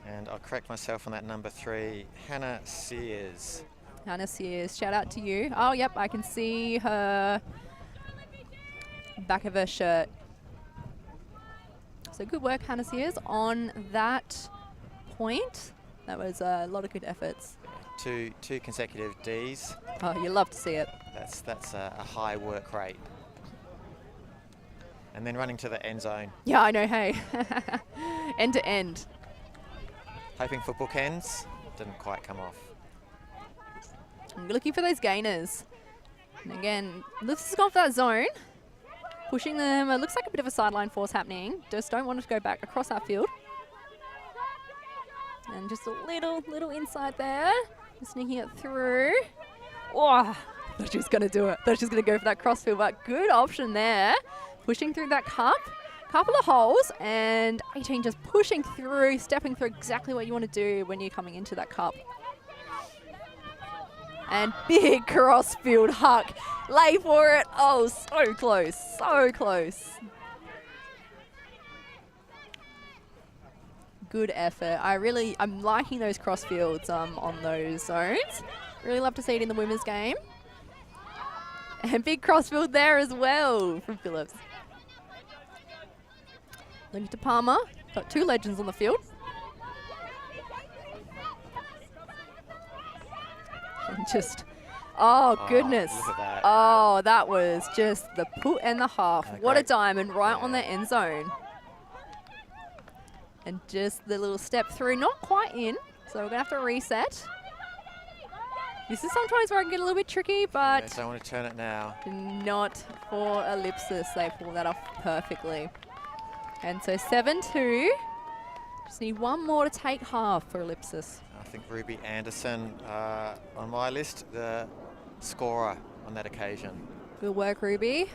And I'll correct myself on that number 3, Hannah Sears. Hannah Sears, shout out to you. Oh, yep, I can see her back of her shirt. So good work, Hannah Sears, on that point. That was a lot of good efforts. Two consecutive Ds. Oh, you love to see it. That's a high work rate. And then running to the end zone. Yeah, I know, hey. End to end. Hoping for bookends. Didn't quite come off. I'm looking for those gainers. And again, Lewis has gone for that zone. Pushing them. It looks like a bit of a sideline force happening. Just don't want to go back across our field. And just a little inside there. Just sneaking it through. Oh, thought she was going to do it. Thought she was going to go for that crossfield, but good option there. Pushing through that cup. Couple of holes, and 18 just pushing through, stepping through exactly what you want to do when you're coming into that cup. And big crossfield huck. Lay for it. Oh, so close, so close. Good effort. I'm liking those crossfields on those zones. Really love to see it in the women's game. And big crossfield there as well from Phillips. Looking to Palmer. Got 2 legends on the field. And just, oh goodness. Look at that. Oh, that was just the put and the half. What a great. diamond right on the end zone. And just the little step through, not quite in. So we're going to have to reset. This is sometimes where I can get a little bit tricky, but Yes, I want to turn it now. not for Ellipsis. They pull that off perfectly. And so 7-2. Just need one more to take half for Ellipsis. I think Ruby Anderson on my list, the scorer on that occasion. Good work, Ruby.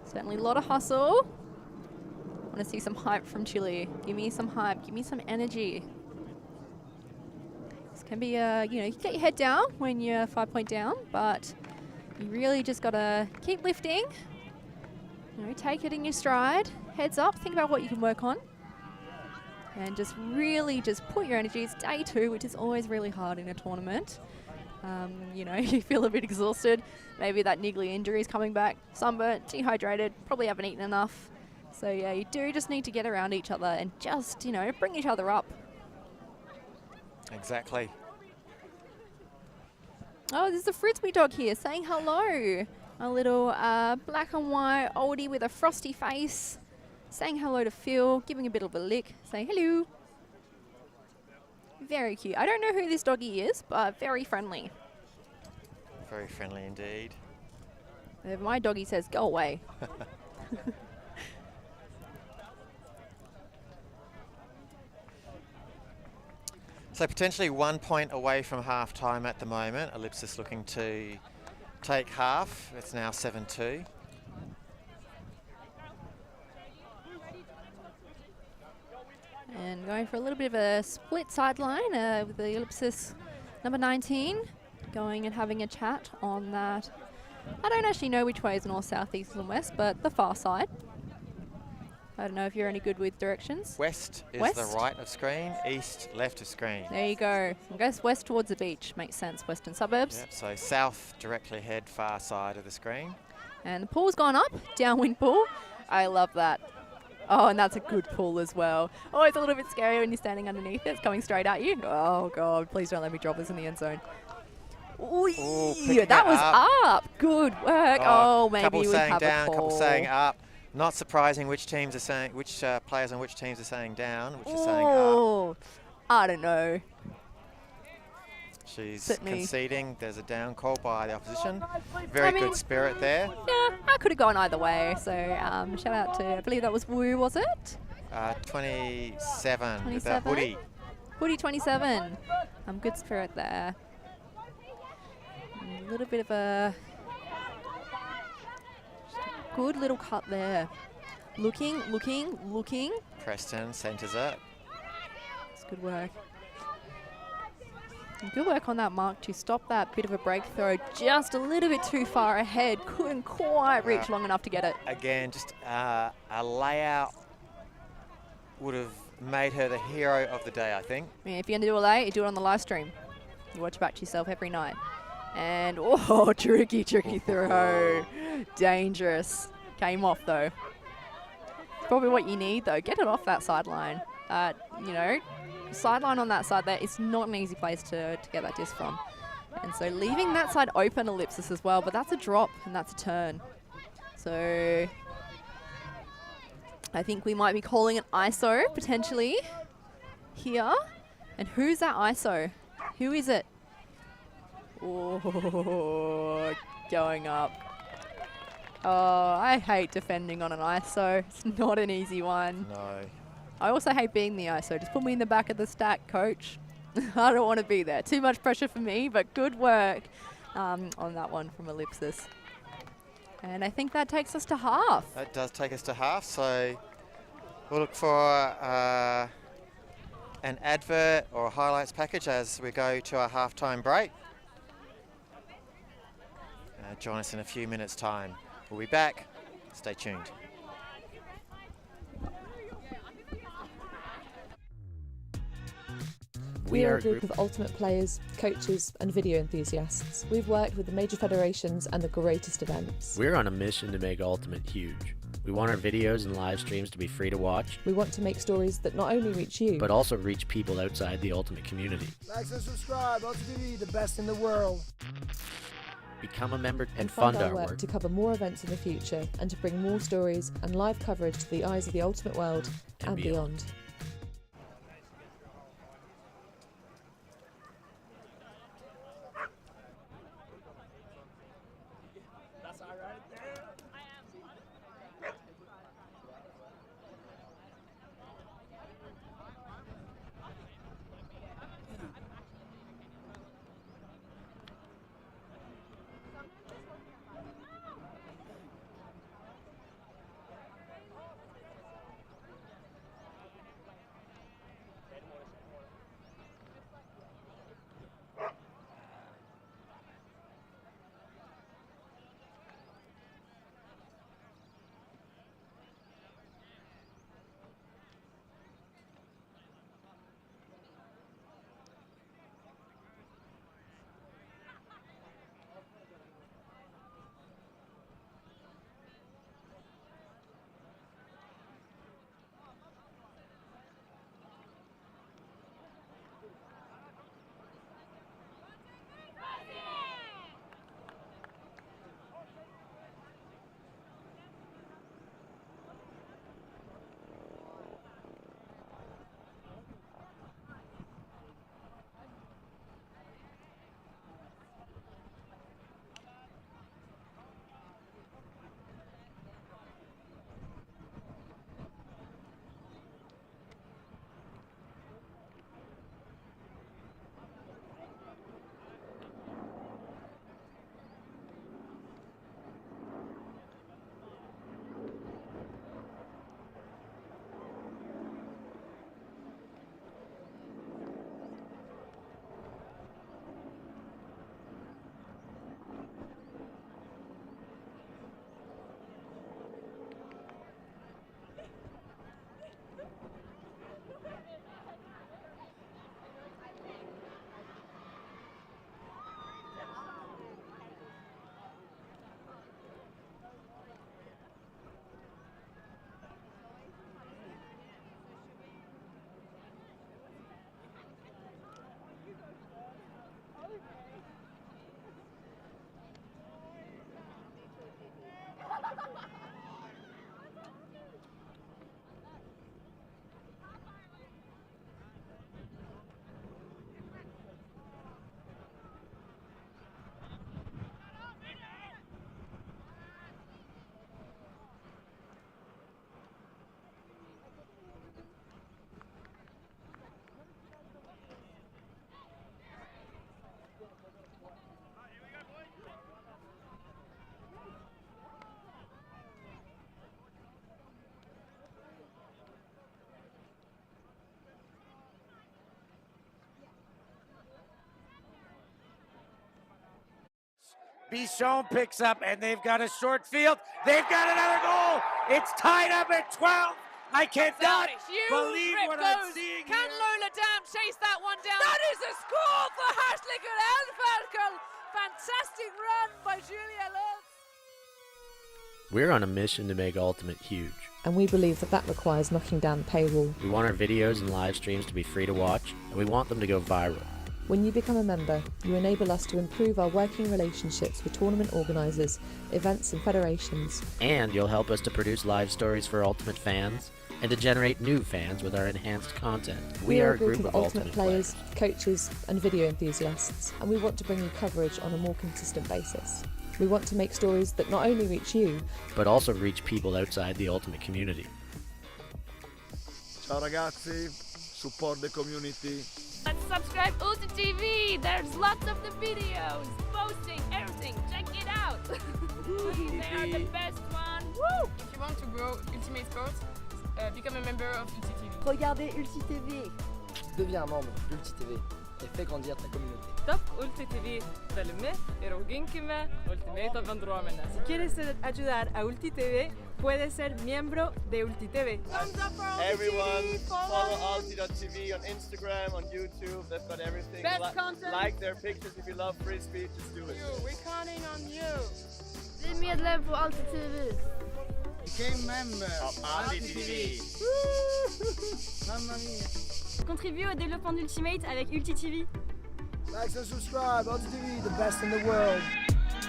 Certainly a lot of hustle. I want to see some hype from Chile. Give me some hype. Give me some energy. This can be, you know, you can get your head down when you're 5-point down, but you really just got to keep lifting. You know, take it in your stride. Heads up. Think about what you can work on. And just really just put your energy. It's day 2, which is always really hard in a tournament. You know, you feel a bit exhausted. Maybe that niggly injury is coming back. Sunburnt, dehydrated, probably haven't eaten enough. So yeah, you do just need to get around each other and just, you know, bring each other up. Exactly. Oh, there's a frisbee dog here saying hello. A little black and white oldie with a frosty face. Saying hello to Phil, giving a bit of a lick. Say hello. Very cute. I don't know who this doggy is, but very friendly. Very friendly indeed. If my doggy says, go away. So potentially 1 point away from half-time at the moment. Ellipsis looking to take half. It's now 7-2. And going for a little bit of a split sideline with the Ellipsis number 19 going and having a chat on that. I don't actually know which way is north, south, east and west, but the far side. I don't know if you're any good with directions. West is West? the right of screen, east left of screen. There you go. I guess west towards the beach makes sense, western suburbs. Yep, so south directly ahead, far side of the screen. And the pool's gone up, downwind pool. I love that. Oh, and that's a good pull as well. Oh, it's a little bit scary when you're standing underneath it. It's coming straight at you. Oh, God, please don't let me drop this in the end zone. Ooh, picking that it was up. up. Good work. Oh, maybe couple we saying have down, a call. couple saying up. Not surprising which teams are saying, which players on which teams are saying down, which is saying up. Oh, I don't know. She's Certainly. conceding. There's a down call by the opposition. Very good spirit there. Yeah, I could have gone either way. So shout out to, I believe that was Wu, was it? 27 with a 27? hoodie. Hoodie 27. Good spirit there. A little bit of a good little cut there. Looking. Preston centres it. It's good work. And good work on that mark to stop that bit of a break throw just a little bit too far ahead. Couldn't quite reach long enough to get it. Again, just a layout would have made her the hero of the day, I think. I mean, if you're going to do a lay, you do it on the live stream. You watch back to yourself every night. And, oh, tricky throw. Dangerous. Came off, though. Probably what you need, though. Get it off that sideline. You know, sideline on that side there is not an easy place to get that disc from. And so leaving that side open, Ellipsis as well, but that's a drop and that's a turn. So I think we might be calling an ISO potentially here. And who's that ISO? Who is it? Oh, going up. Oh, I hate defending on an ISO. It's not an easy one. No. I also hate being the ISO. Just put me in the back of the stack, coach. I don't want to be there. Too much pressure for me, but good work on that one from Ellipsis. And I think that takes us to half. That does take us to half, so we'll look for an advert or a highlights package as we go to our halftime break. Join us in a few minutes' time. We'll be back. Stay tuned. We are a group of ultimate players, coaches and video enthusiasts. We've worked with the major federations and the greatest events. We're on a mission to make Ultimate huge. We want our videos and live streams to be free to watch. We want to make stories that not only reach you, but also reach people outside the Ultimate community. Like and subscribe, Ultimate TV, the best in the world. Become a member and fund our our work to cover more events in the future and to bring more stories and live coverage to the eyes of the Ultimate world and beyond. Bisson picks up, and they've got a short field. They've got another goal. It's tied up at 12. I cannot believe what I'm seeing Can here. Lola Dam chase that one down? That is a score for Hartlikken Elverkel. Fantastic run by Julia Love. We're on a mission to make Ultimate huge. And we believe that that requires knocking down the paywall. We want our videos and live streams to be free to watch, and we want them to go viral. When you become a member, you enable us to improve our working relationships with tournament organisers, events and federations. And you'll help us to produce live stories for Ultimate fans, and to generate new fans with our enhanced content. We are a group of Ultimate players, coaches and video enthusiasts, and we want to bring you coverage on a more consistent basis. We want to make stories that not only reach you, but also reach people outside the Ultimate community. Ciao ragazzi, support the community. And subscribe Ulti TV. There's lots of the videos, posting, everything. Check it out. They are the best one. Woo! If you want to grow Ultimate Sports, become a member of Ulti TV. Regardez Ulti TV. Deviens membre d'Ulti TV. et fais grandir ta communauté. Top Ulti TV dalymi ir auginkime Ultimate bendruomenę. Si quieres ayudar a Ulti TV, puedes ser miembro de Ulti TV. Everyone follow Ulti.tv on Instagram, on YouTube. They've got everything. Best content. Like their pictures if you love free speech. Just do it. We're counting on you. Bli medlem på Ulti TV. Became member of Ulti TV. Mamma mia. Contribue au développement d'Ultimate avec Ulti TV. Like and subscribe. Ulti TV, the best in the world.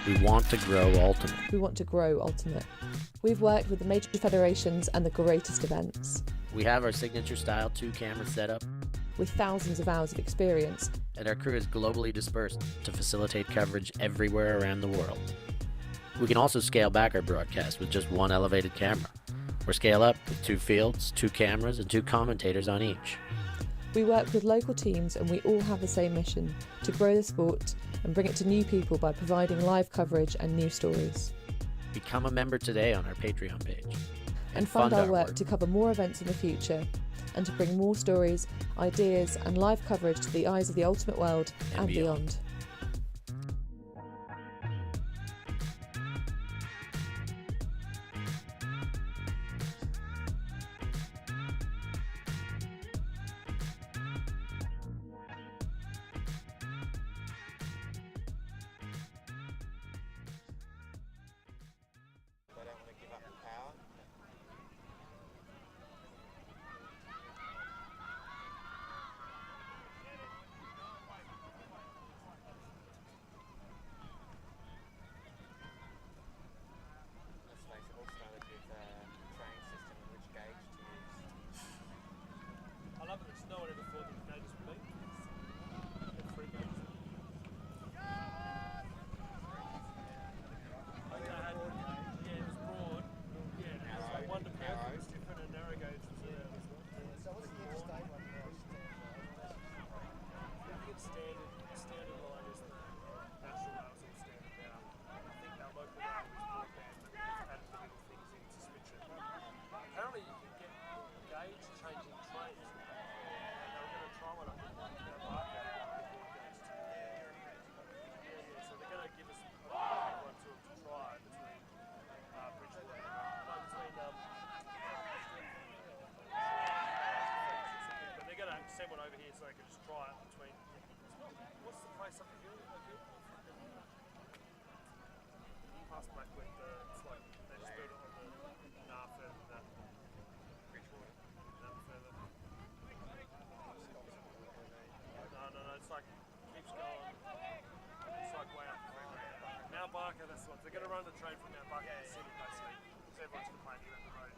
We want to grow Ultimate. We want to grow Ultimate. We've worked with the major federations and the greatest events. We have our signature style 2-camera setup, with thousands of hours of experience. And our crew is globally dispersed to facilitate coverage everywhere around the world. We can also scale back our broadcast with just one elevated camera, or scale up with 2 fields, 2 cameras, and 2 commentators on each. We work with local teams and we all have the same mission, to grow the sport and bring it to new people by providing live coverage and new stories. Become a member today on our Patreon page. And fund our work to cover more events in the future and to bring more stories, ideas and live coverage to the eyes of the ultimate world and beyond. Send one over here so I can just try it between. What's the place up here? Past Blackwood, it's like they just built it on the further than that. Bridgewater. No, further. No, it's like keeps going. It's like way up. Mount Barker, that's what they're going to run the train from Mount Barker to the city, basically. So everyone's complaining about the road.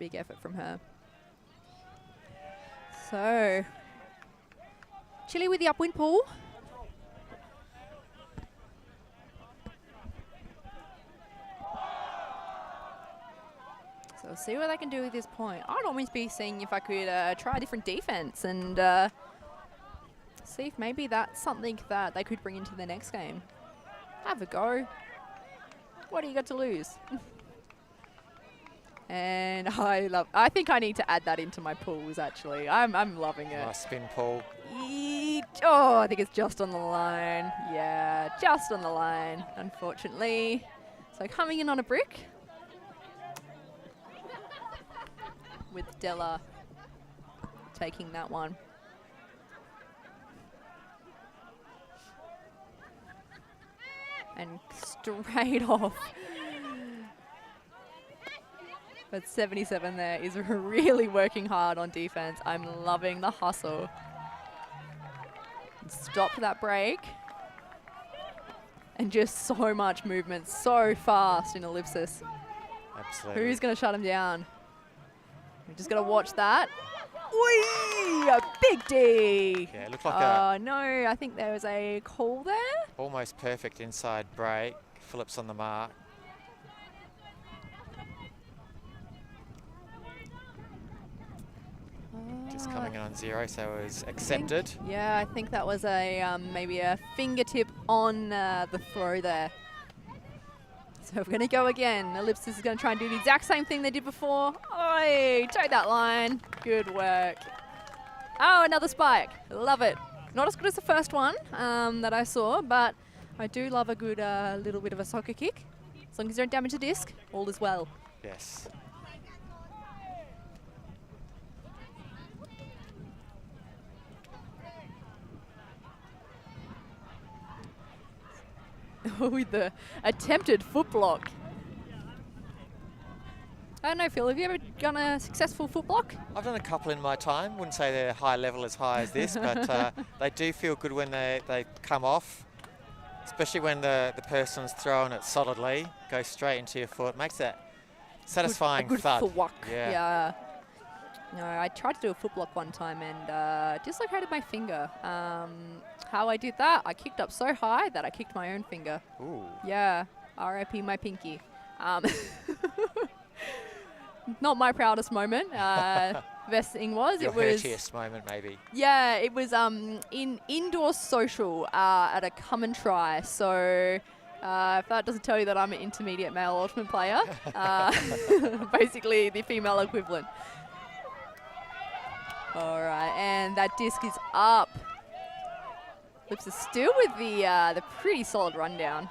big effort from her. So, Chile with the upwind pull. So we'll see what I can do with this point. I'd almost be seeing if I could try a different defense and see if maybe that's something that they could bring into the next game. Have a go. What do you got to lose? And I think I need to add that into my pools, actually. I'm loving it. Nice spin pull. Oh, I think it's just on the line. Yeah, just on the line, unfortunately. So coming in on a brick. With Della taking that one. And straight off. But 77 there is really working hard on defense. I'm loving the hustle. Stop that break. And just so much movement, so fast in Ellipsis. Absolutely. Who's going to shut him down? We're just going to watch that. Whee! A big D. Yeah, it looked like no, I think there was a call there. Almost perfect inside break. Phillips on the mark. Just coming in on 0, so it was accepted. I think that was a maybe a fingertip on the throw there. So we're going to go again. Ellipsis is going to try and do the exact same thing they did before. Oi, toe that line. Good work. Oh, another spike. Love it. Not as good as the first one that I saw, but I do love a good little bit of a soccer kick. As long as you don't damage the disc, all is well. Yes. With the attempted foot block. I don't know, Phil, have you ever done a successful foot block? I've done a couple in my time. Wouldn't say they're high level as high as this, but they do feel good when they come off, especially when the person's throwing it solidly, goes straight into your foot. Makes that satisfying good thud. foot walk. Yeah. No, I tried to do a foot block one time and dislocated my finger. How I did that, I kicked up so high that I kicked my own finger. Ooh. Yeah, RIP my pinky. Not my proudest moment. Best thing was Your it was hurtiest moment, maybe. Yeah, it was in indoor social at a come and try. So if that doesn't tell you that I'm an intermediate male ultimate player, basically the female equivalent. All right, and that disc is up. Lips is still with the pretty solid rundown.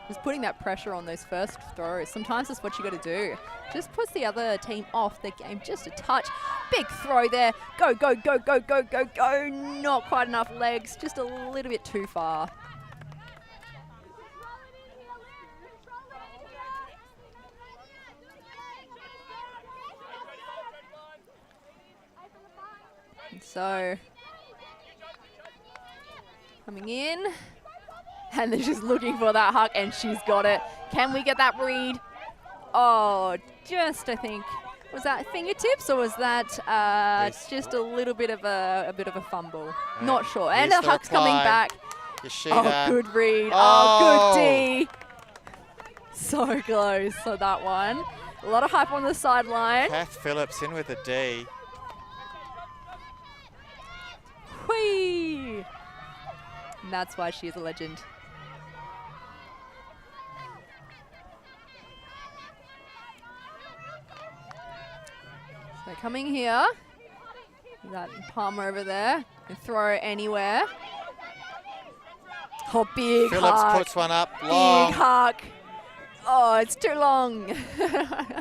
Just putting that pressure on those first throws. Sometimes that's what you got to do. Just puts the other team off the game just a touch. Big throw there. Go, go, go, go, go, go, go. Not quite enough legs. Just a little bit too far. And so, coming in. And they're just looking for that huck, and she's got it. Can we get that read? Oh, just I think, was that fingertips or was that just a little bit of a fumble? Not sure. And the huck's coming back. Oh, good read. Oh, good D. So close for that one. A lot of hype on the sideline. Kath Phillips in with a D. Whee! And that's why she's a legend. So coming here, that palm over there, and throw anywhere. Oh, big Phillips huck. puts one up, long. Big huck. Oh, it's too long.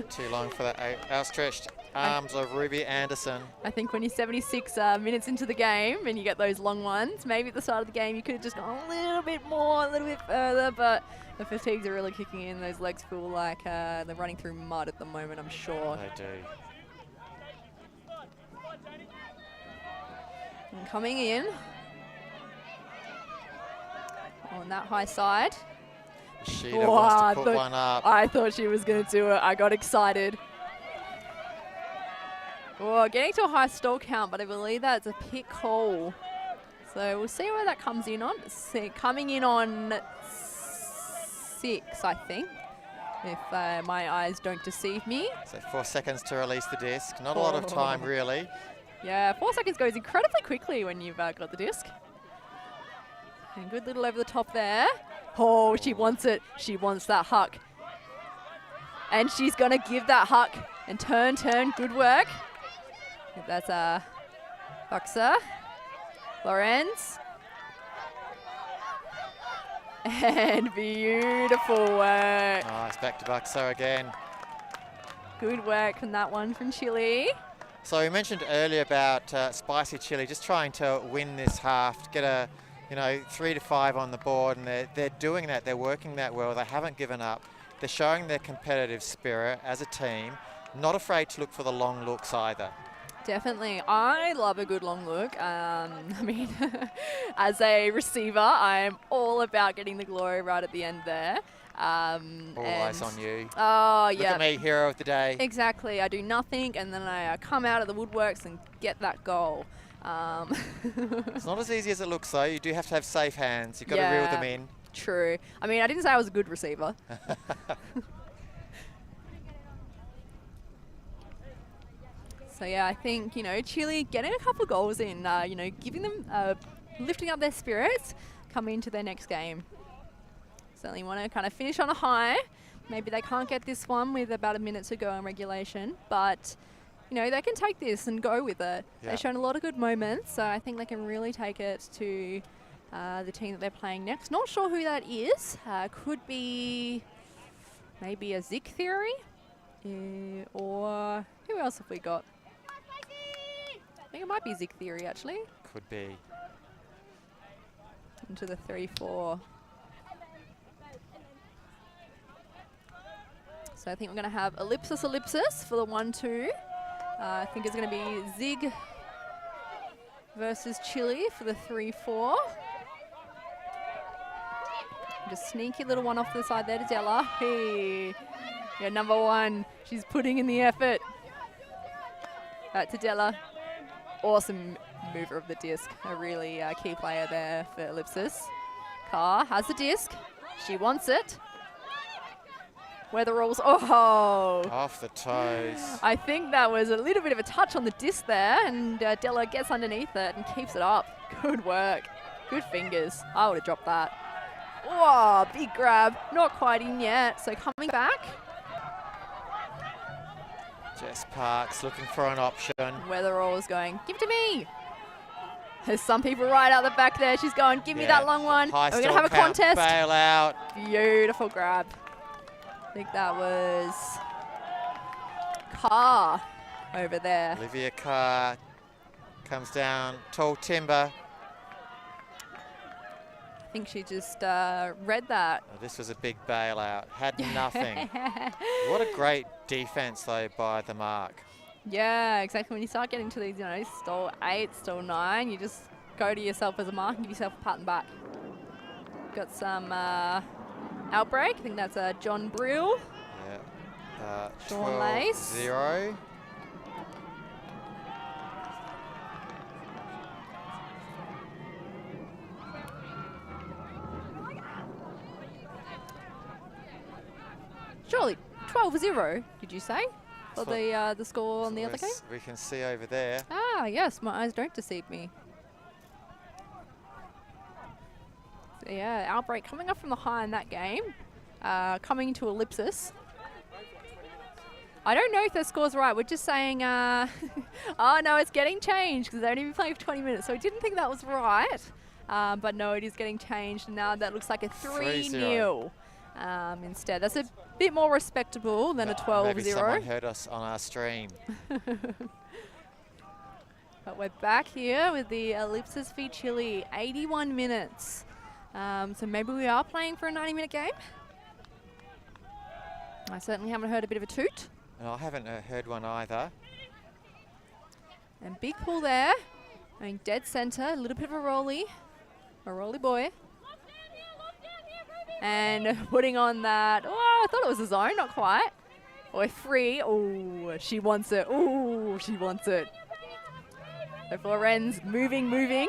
Too long for that outstretched arms of Ruby Anderson. I think when you're 76 minutes into the game and you get those long ones, maybe at the start of the game you could have just gone a little bit more, a little bit further, but the fatigues are really kicking in. Those legs feel like they're running through mud at the moment, I'm sure. They do. And coming in on that high side. Sheeta wants to put one up. I thought she was going to do it. I got excited. Oh, getting to a high stall count, but I believe that's a pick call. So we'll see where that comes in on. Coming in on 6, I think, if my eyes don't deceive me. So 4 seconds to release the disc. Not a lot of time, really. Yeah, 4 seconds goes incredibly quickly when you've got the disc. And good little over the top there. Oh, she wants it. She wants that huck. And she's going to give that huck. And turn. Good work. That's a Boxer. Lorenz. And beautiful work. Nice, back to Boxer again. Good work from that one from Chile. So we mentioned earlier about Spicy Chile just trying to win this half, to get a 3 to 5 on the board, and they're doing that. They're working that well. They haven't given up. They're showing their competitive spirit as a team, not afraid to look for the long looks either. Definitely. I love a good long look. I mean, as a receiver, I'm all about getting the glory right at the end there. All eyes on you. Oh, yeah. Look at me, hero of the day. Exactly. I do nothing, and then I come out of the woodworks and get that goal. It's not as easy as it looks, though. You do have to have safe hands. You've got to reel them in. True. I mean, I didn't say I was a good receiver. So, yeah, I think, Chile getting a couple of goals in, giving them, lifting up their spirits coming into their next game. Certainly want to kind of finish on a high. Maybe they can't get this one with about a minute to go in regulation, but, they can take this and go with it. Yeah. They've shown a lot of good moments, so I think they can really take it to the team that they're playing next. Not sure who that is. Could be maybe a Zik Theory, or who else have we got? I think it might be Zik Theory, actually. Could be. Into the 3-4. So I think we're going to have Ellipsis for the 1-2. I think it's going to be Zig versus Chile for the 3-4. Just sneaky little one off to the side there to Della. Hey, yeah, number 1. She's putting in the effort. Back to Della. Awesome mover of the disc. A really key player there for Ellipsis. Carr has the disc. She wants it. Weather rolls. Oh! Off the toes. I think that was a little bit of a touch on the disc there, and Della gets underneath it and keeps it up. Good work. Good fingers. I would have dropped that. Whoa, big grab. Not quite in yet. So coming back. Jess Parks looking for an option. Weather rolls going, give it to me. There's some people right out the back there. She's going, give me that long one. We're going to have a contest. Bail out. Beautiful grab. I think that was Carr over there. Olivia Carr comes down, tall timber. I think she just read that. Oh, this was a big bailout. Had nothing. What a great defense, though, by the mark. Yeah, exactly. When you start getting to these, stall 8, stall 9, you just go to yourself as a mark and give yourself a pat and back. Got some outbreak. I think that's John Brill. Yeah. Sean Lace. 12-0. Surely 12-0, did you say? For the score on the other game? We can see over there. Ah, yes, my eyes don't deceive me. So yeah, outbreak coming up from the high in that game. Coming to Ellipsis. I don't know if the score's right. We're just saying, oh no, it's getting changed because they've only been playing for 20 minutes. So I didn't think that was right. But no, it is getting changed. Now that looks like a 3-0. Instead. That's a bit more respectable than a 12-0. Maybe someone heard us on our stream. But we're back here with the Ellipsis v Chile, 81 minutes. So maybe we are playing for a 90-minute game. I certainly haven't heard a bit of a toot. No, I haven't heard one either. And big pull there. Going dead center, a little bit of a rolly boy. And putting on that, oh, I thought it was a zone, not quite. Or free. Oh, she wants it. Oh, she wants it. So Florenz moving.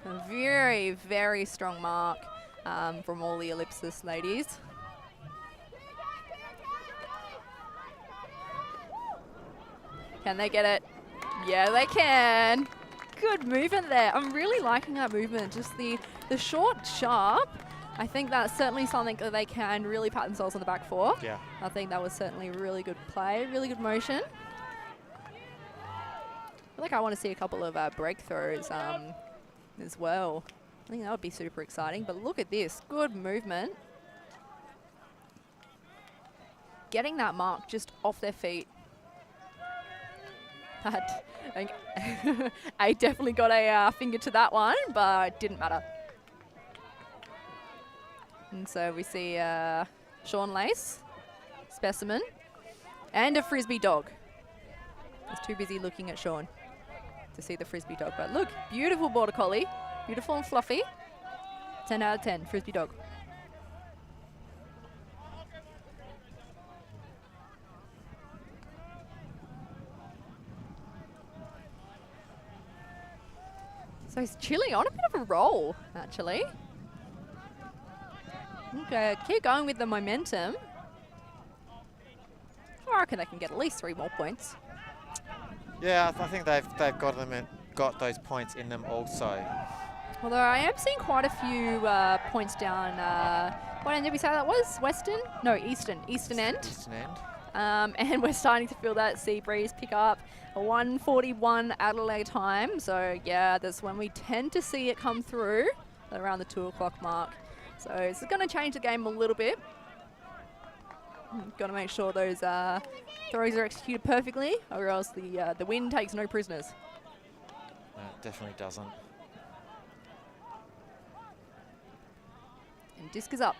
A very, very strong mark from all the Ellipsis ladies. Can they get it? Yeah, they can. Good movement there. I'm really liking that movement. Just the short, sharp. I think that's certainly something that they can really pat themselves on the back for. Yeah. I think that was certainly really good play, really good motion. I feel like I want to see a couple of breakthroughs as well. I think that would be super exciting. But look at this. Good movement. Getting that mark just off their feet. I definitely got a finger to that one, but it didn't matter. And so we see Sean Lace, Specimen, and a Frisbee dog. I was too busy looking at Sean to see the Frisbee dog. But look, beautiful Border Collie. Beautiful and fluffy. 10 out of 10, Frisbee dog. So he's Chile on a bit of a roll, actually. Okay, keep going with the momentum. I reckon they can get at least 3 more points. Yeah, I think they've got those points in them also. Although I am seeing quite a few points down. What end did we say that was? Western? No, Eastern end. Eastern end. And we're starting to feel that sea breeze pick up. A 1:41 Adelaide time. So yeah, that's when we tend to see it come through around the 2 o'clock mark. So it's going to change the game a little bit. Got to make sure those throws are executed perfectly, or else the wind takes no prisoners. No, it definitely doesn't. And disc is up.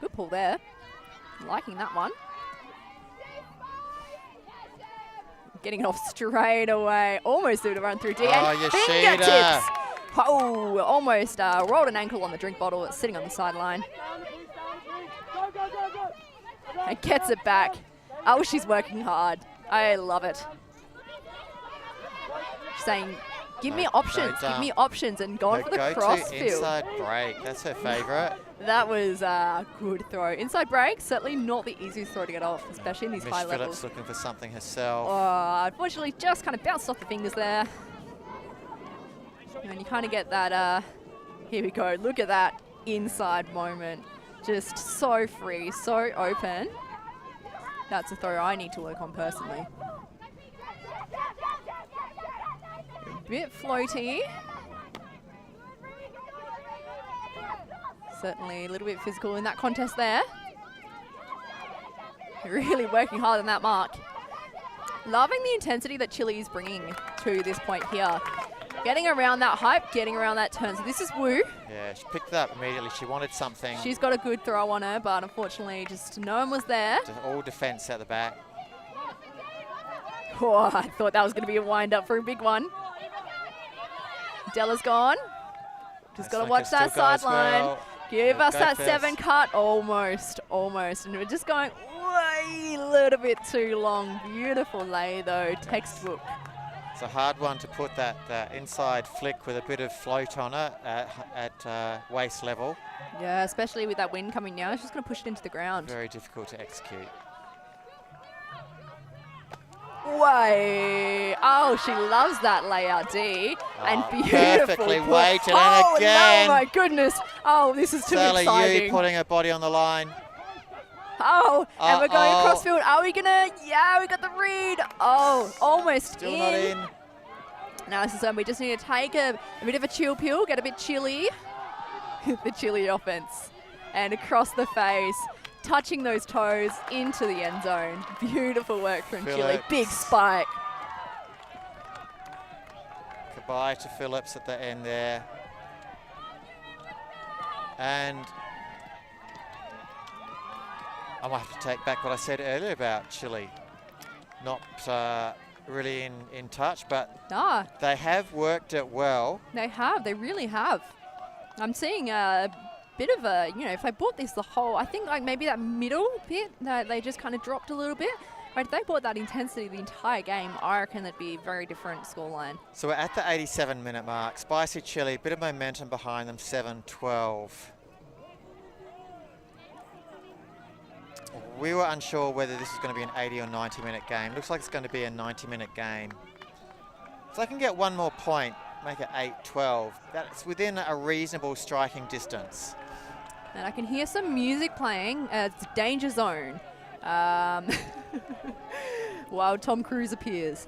Good pull there. Liking that one. Getting it off straight away. Almost through to run through Diane. Oh, fingertips. Oh, almost rolled an ankle on the drink bottle that's sitting on the sideline. And gets it back. Oh, she's working hard. I love it. She's saying, give me options, and going for the crossfield. Inside break, that's her favourite. That was a good throw. Inside break, certainly not the easiest throw to get off, especially in these high levels. Phillips looking for something herself. Oh, unfortunately, just kind of bounced off the fingers there. And you kind of get that, here we go, look at that inside moment. Just so free, so open. That's a throw I need to work on personally. A bit floaty. Certainly a little bit physical in that contest there. Really working hard on that mark. Loving the intensity that Chile is bringing to this point here. Getting around that hype, getting around that turn. So this is Wu. Yeah, she picked it up immediately. She wanted something. She's got a good throw on her, but unfortunately just no one was there. Just all defense at the back. Oh, I thought that was going to be a wind-up for a big one. Della's gone. Just got to watch that sideline. Well. Give us that 7 cut. Almost. And we're just going way a little bit too long. Beautiful lay, though. Textbook. It's a hard one to put that inside flick with a bit of float on it at waist level. Yeah, especially with that wind coming now. It's just going to push it into the ground. Very difficult to execute. Way. Oh, she loves that layout, D. And beautiful. Perfectly weighted, and again. Oh, my goodness. Oh, this is too exciting. Yu putting her body on the line. Oh, and we're going crossfield. Are we going to? Yeah, we got the read. Oh, almost Still not in. Now this is when we just need to take a bit of a chill pill, get a bit chilly. The chilly offense. And across the face. Touching those toes into the end zone. Beautiful work from Chile. Big spike. Goodbye to Phillips at the end there. And I might have to take back what I said earlier about Chile not really in touch, but Ah, they have worked it well. they have. They really have. I'm seeing a bit of a, if they bought this the whole, I think like maybe that middle bit that they just kind of dropped a little bit. But if they bought that intensity the entire game, I reckon that'd be a very different scoreline. So we're at the 87-minute mark. Spicy Chili, bit of momentum behind them, 7-12. We were unsure whether this was going to be an 80 or 90-minute game. Looks like it's going to be a 90-minute game. If they can get one more point, make it 8-12, that's within a reasonable striking distance. And I can hear some music playing. It's Danger Zone. While Tom Cruise appears.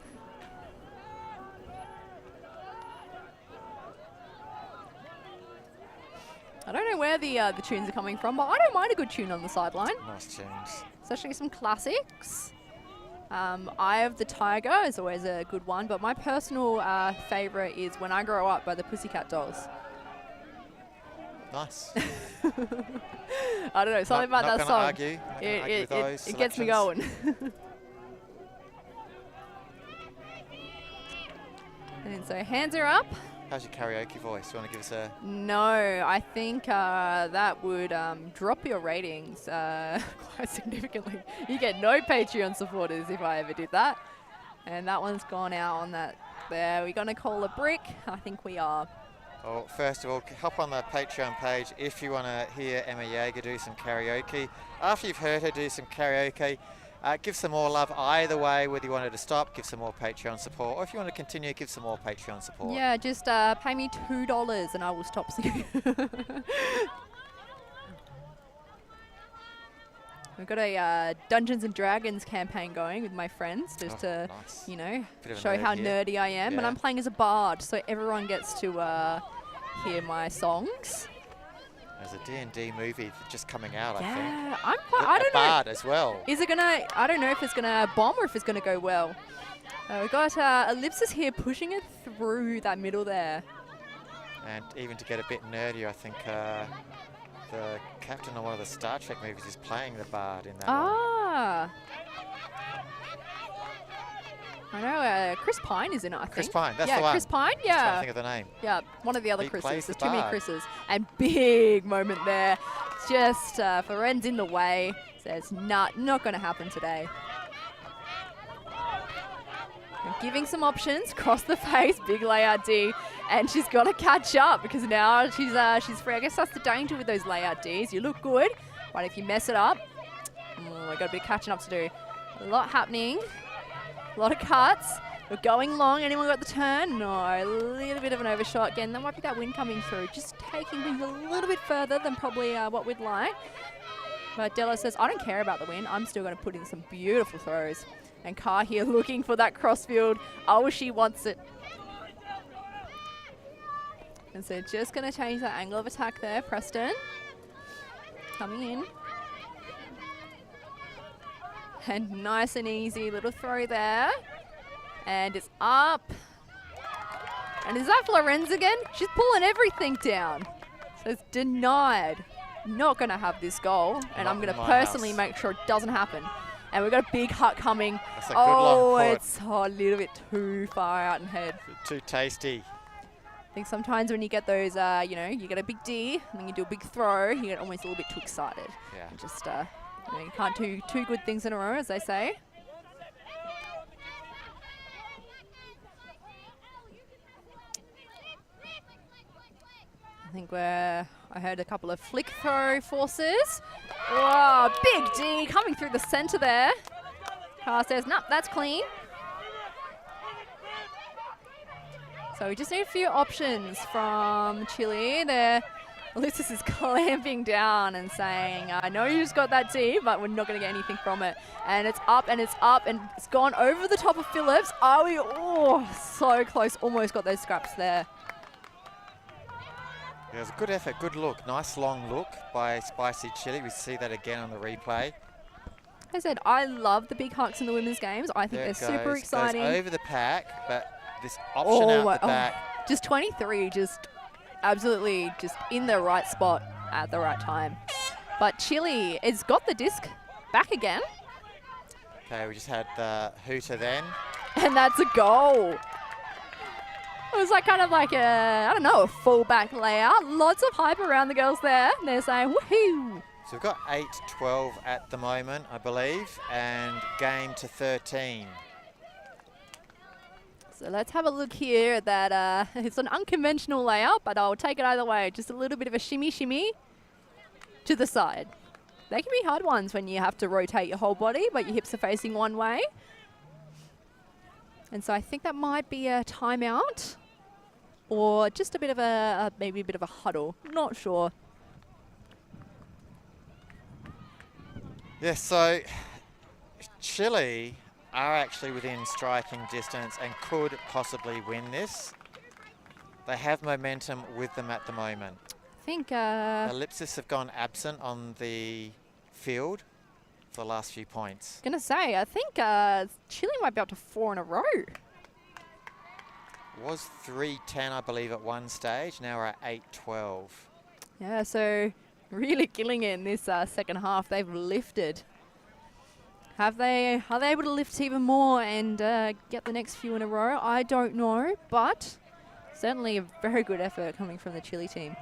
I don't know where the tunes are coming from, but I don't mind a good tune on the sideline. Nice tunes. Especially some classics. Eye of the Tiger is always a good one, but my personal favourite is When I Grow Up by the Pussycat Dolls. Nice. I don't know, something about that song. Argue. It gets me going. And so hands are up. How's your karaoke voice? Do you want to give us a... No, I think that would drop your ratings quite significantly. You get no Patreon supporters if I ever did that. And that one's gone out on that there. We're going to call a brick. I think we are. Well, first of all, hop on the Patreon page if you want to hear Emma Jaeger do some karaoke. After you've heard her do some karaoke, give some more love either way, whether you want her to stop, give some more Patreon support, or if you want to continue, give some more Patreon support. Yeah, just pay me $2 and I will stop singing. We've got a Dungeons and Dragons campaign going with my friends just to, show how nerdy I am. And I'm playing as a bard, so everyone gets to hear my songs. There's a D&D movie just coming out, I think. Yeah, I don't know. Bard as well. Is it gonna? I don't know if it's gonna bomb or if it's gonna go well. We've got Ellipsis here pushing it through that middle there. And even to get a bit nerdy, I think the captain of one of the Star Trek movies is playing the bard in that one. I know, Chris Pine is in it, I think. Chris Pine, that's the one. Yeah, Chris Pine, yeah. I can't think of the name. Yeah, one of the other He Chris's. plays There's the too many bard. Chris's. And big moment there. Just Feren's in the way. Says, not going to happen today. And giving some options, cross the face, big layout D. And she's got to catch up because now she's free. I guess that's the danger with those layout Ds. You look good, but if you mess it up, we've got a bit of catching up to do. A lot happening. A lot of cuts. We're going long. Anyone got the turn? No. A little bit of an overshot. Again, that might be that wind coming through. Just taking things a little bit further than probably what we'd like. But Della says, I don't care about the wind. I'm still going to put in some beautiful throws. And Carr here looking for that crossfield. Oh, she wants it. And so just going to change that angle of attack there. Preston. Coming in. And nice and easy little throw there. And it's up. And is that Florenz again? She's pulling everything down. So it's denied. Not going to have this goal. And I'm going to personally make sure it doesn't happen. And we've got a big hut coming. That's a good long putt. It's a little bit too far out in head. Too tasty. I think sometimes when you get those, you get a big D and then you do a big throw, you get almost a little bit too excited. Yeah. And just, you can't do two good things in a row, as they say. I think I heard a couple of flick throw forces. Wow, big D coming through the center there. Carr says, nope, that's clean. So we just need a few options from Chile. There, Ellipsis is clamping down and saying, I know you just got that D, but we're not going to get anything from it. And it's up and it's up and it's gone over the top of Phillips. Are we? Oh, so close. Almost got those scraps there. Yeah, it was a good effort, good look. Nice long look by Spicy Chili. We see that again on the replay. As I said, I love the big hucks in the women's games. I think they're super exciting. Goes over the pack, but this option out the back. Just 23, just absolutely just in the right spot at the right time. But Chile has got the disc back again. Okay, we just had the hooter then. And that's a goal. It was like kind of like a, I don't know, a full-back layout. Lots of hype around the girls there. They're saying, woohoo. So we've got 8-12 at the moment, I believe, and game to 13. So let's have a look here at that. It's an unconventional layout, but I'll take it either way. Just a little bit of a shimmy to the side. They can be hard ones when you have to rotate your whole body, but your hips are facing one way. And so I think that might be a timeout or just a bit of maybe a bit of a huddle. Not sure. Yes, so Chile are actually within striking distance and could possibly win this. They have momentum with them at the moment. I think Ellipsis have gone absent on the field for the last few points. Gonna say, I think Chile might be up to 4 in a row. Was 3-10, I believe, at one stage. Now we're at 8-12. Yeah, so really killing it in this second half. They've lifted. Are they able to lift even more and get the next few in a row? I don't know, but certainly a very good effort coming from the Chile team.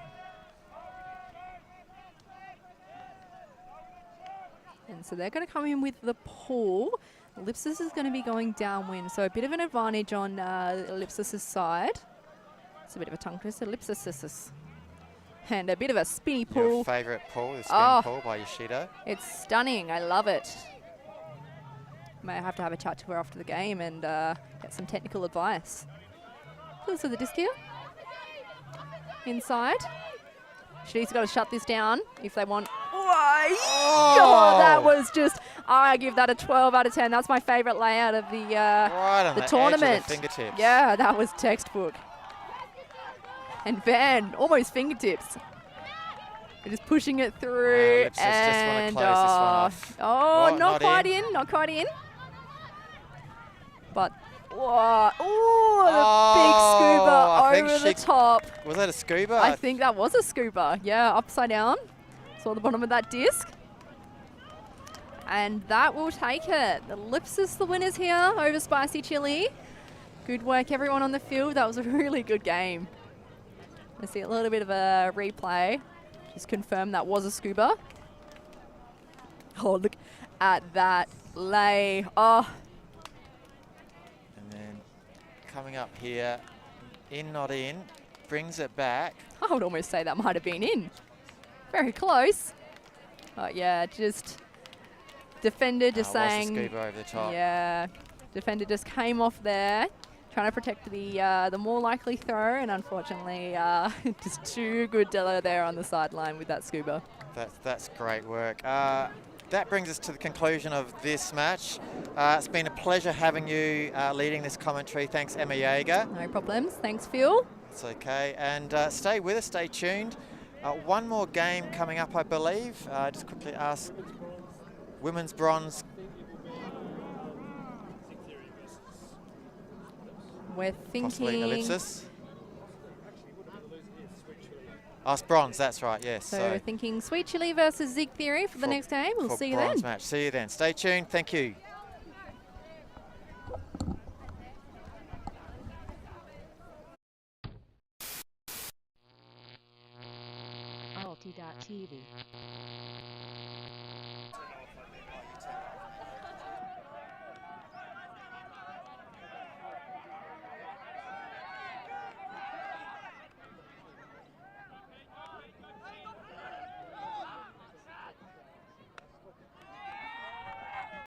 And so they're going to come in with the pull. Ellipsis is going to be going downwind, so a bit of an advantage on Ellipsis' side. It's a bit of a tongue twister, Ellipsis. And a bit of a spinny pull. Your favourite pull, the spin pull by Yoshida. It's stunning, I love it. May have to have a chat to her after the game and get some technical advice. So the disc here. Inside. She's got to shut this down if they want. Oh, that was just, I give that a 12 out of 10. That's my favourite layout of the tournament. Edge of the fingertips. Yeah, that was textbook. And Van, almost fingertips. They're just pushing it through. Ellipsis just want to close this one off. Oh, not quite in, not quite in. But, whoa, the big scuba over the top. Was that a scuba? I think that was a scuba. Yeah, upside down. Saw the bottom of that disc. And that will take it. Ellipsis the winners here over Spicy Chili. Good work, everyone on the field. That was a really good game. Let's see a little bit of a replay. Just confirm that was a scuba. Oh, look at that lay. Oh. And then coming up here, in, not in, brings it back. I would almost say that might have been in. Very close. But yeah, just defender just saying. Scuba over the top. Yeah, defender just came off there, trying to protect the more likely throw, and unfortunately, just too good there on the sideline with that scuba. That's great work. That brings us to the conclusion of this match. It's been a pleasure having you leading this commentary. Thanks, Emma Jaeger. No problems. Thanks, Phil. It's okay. And stay with us, stay tuned. One more game coming up, I believe. Just quickly ask women's bronze. We're thinking. Possibly Ellipsis. Oh, it's bronze, that's right, yes. So we're thinking Sweet Chili versus Zig Theory for the next game. We'll see you then. Match. See you then. Stay tuned. Thank you. Alti.tv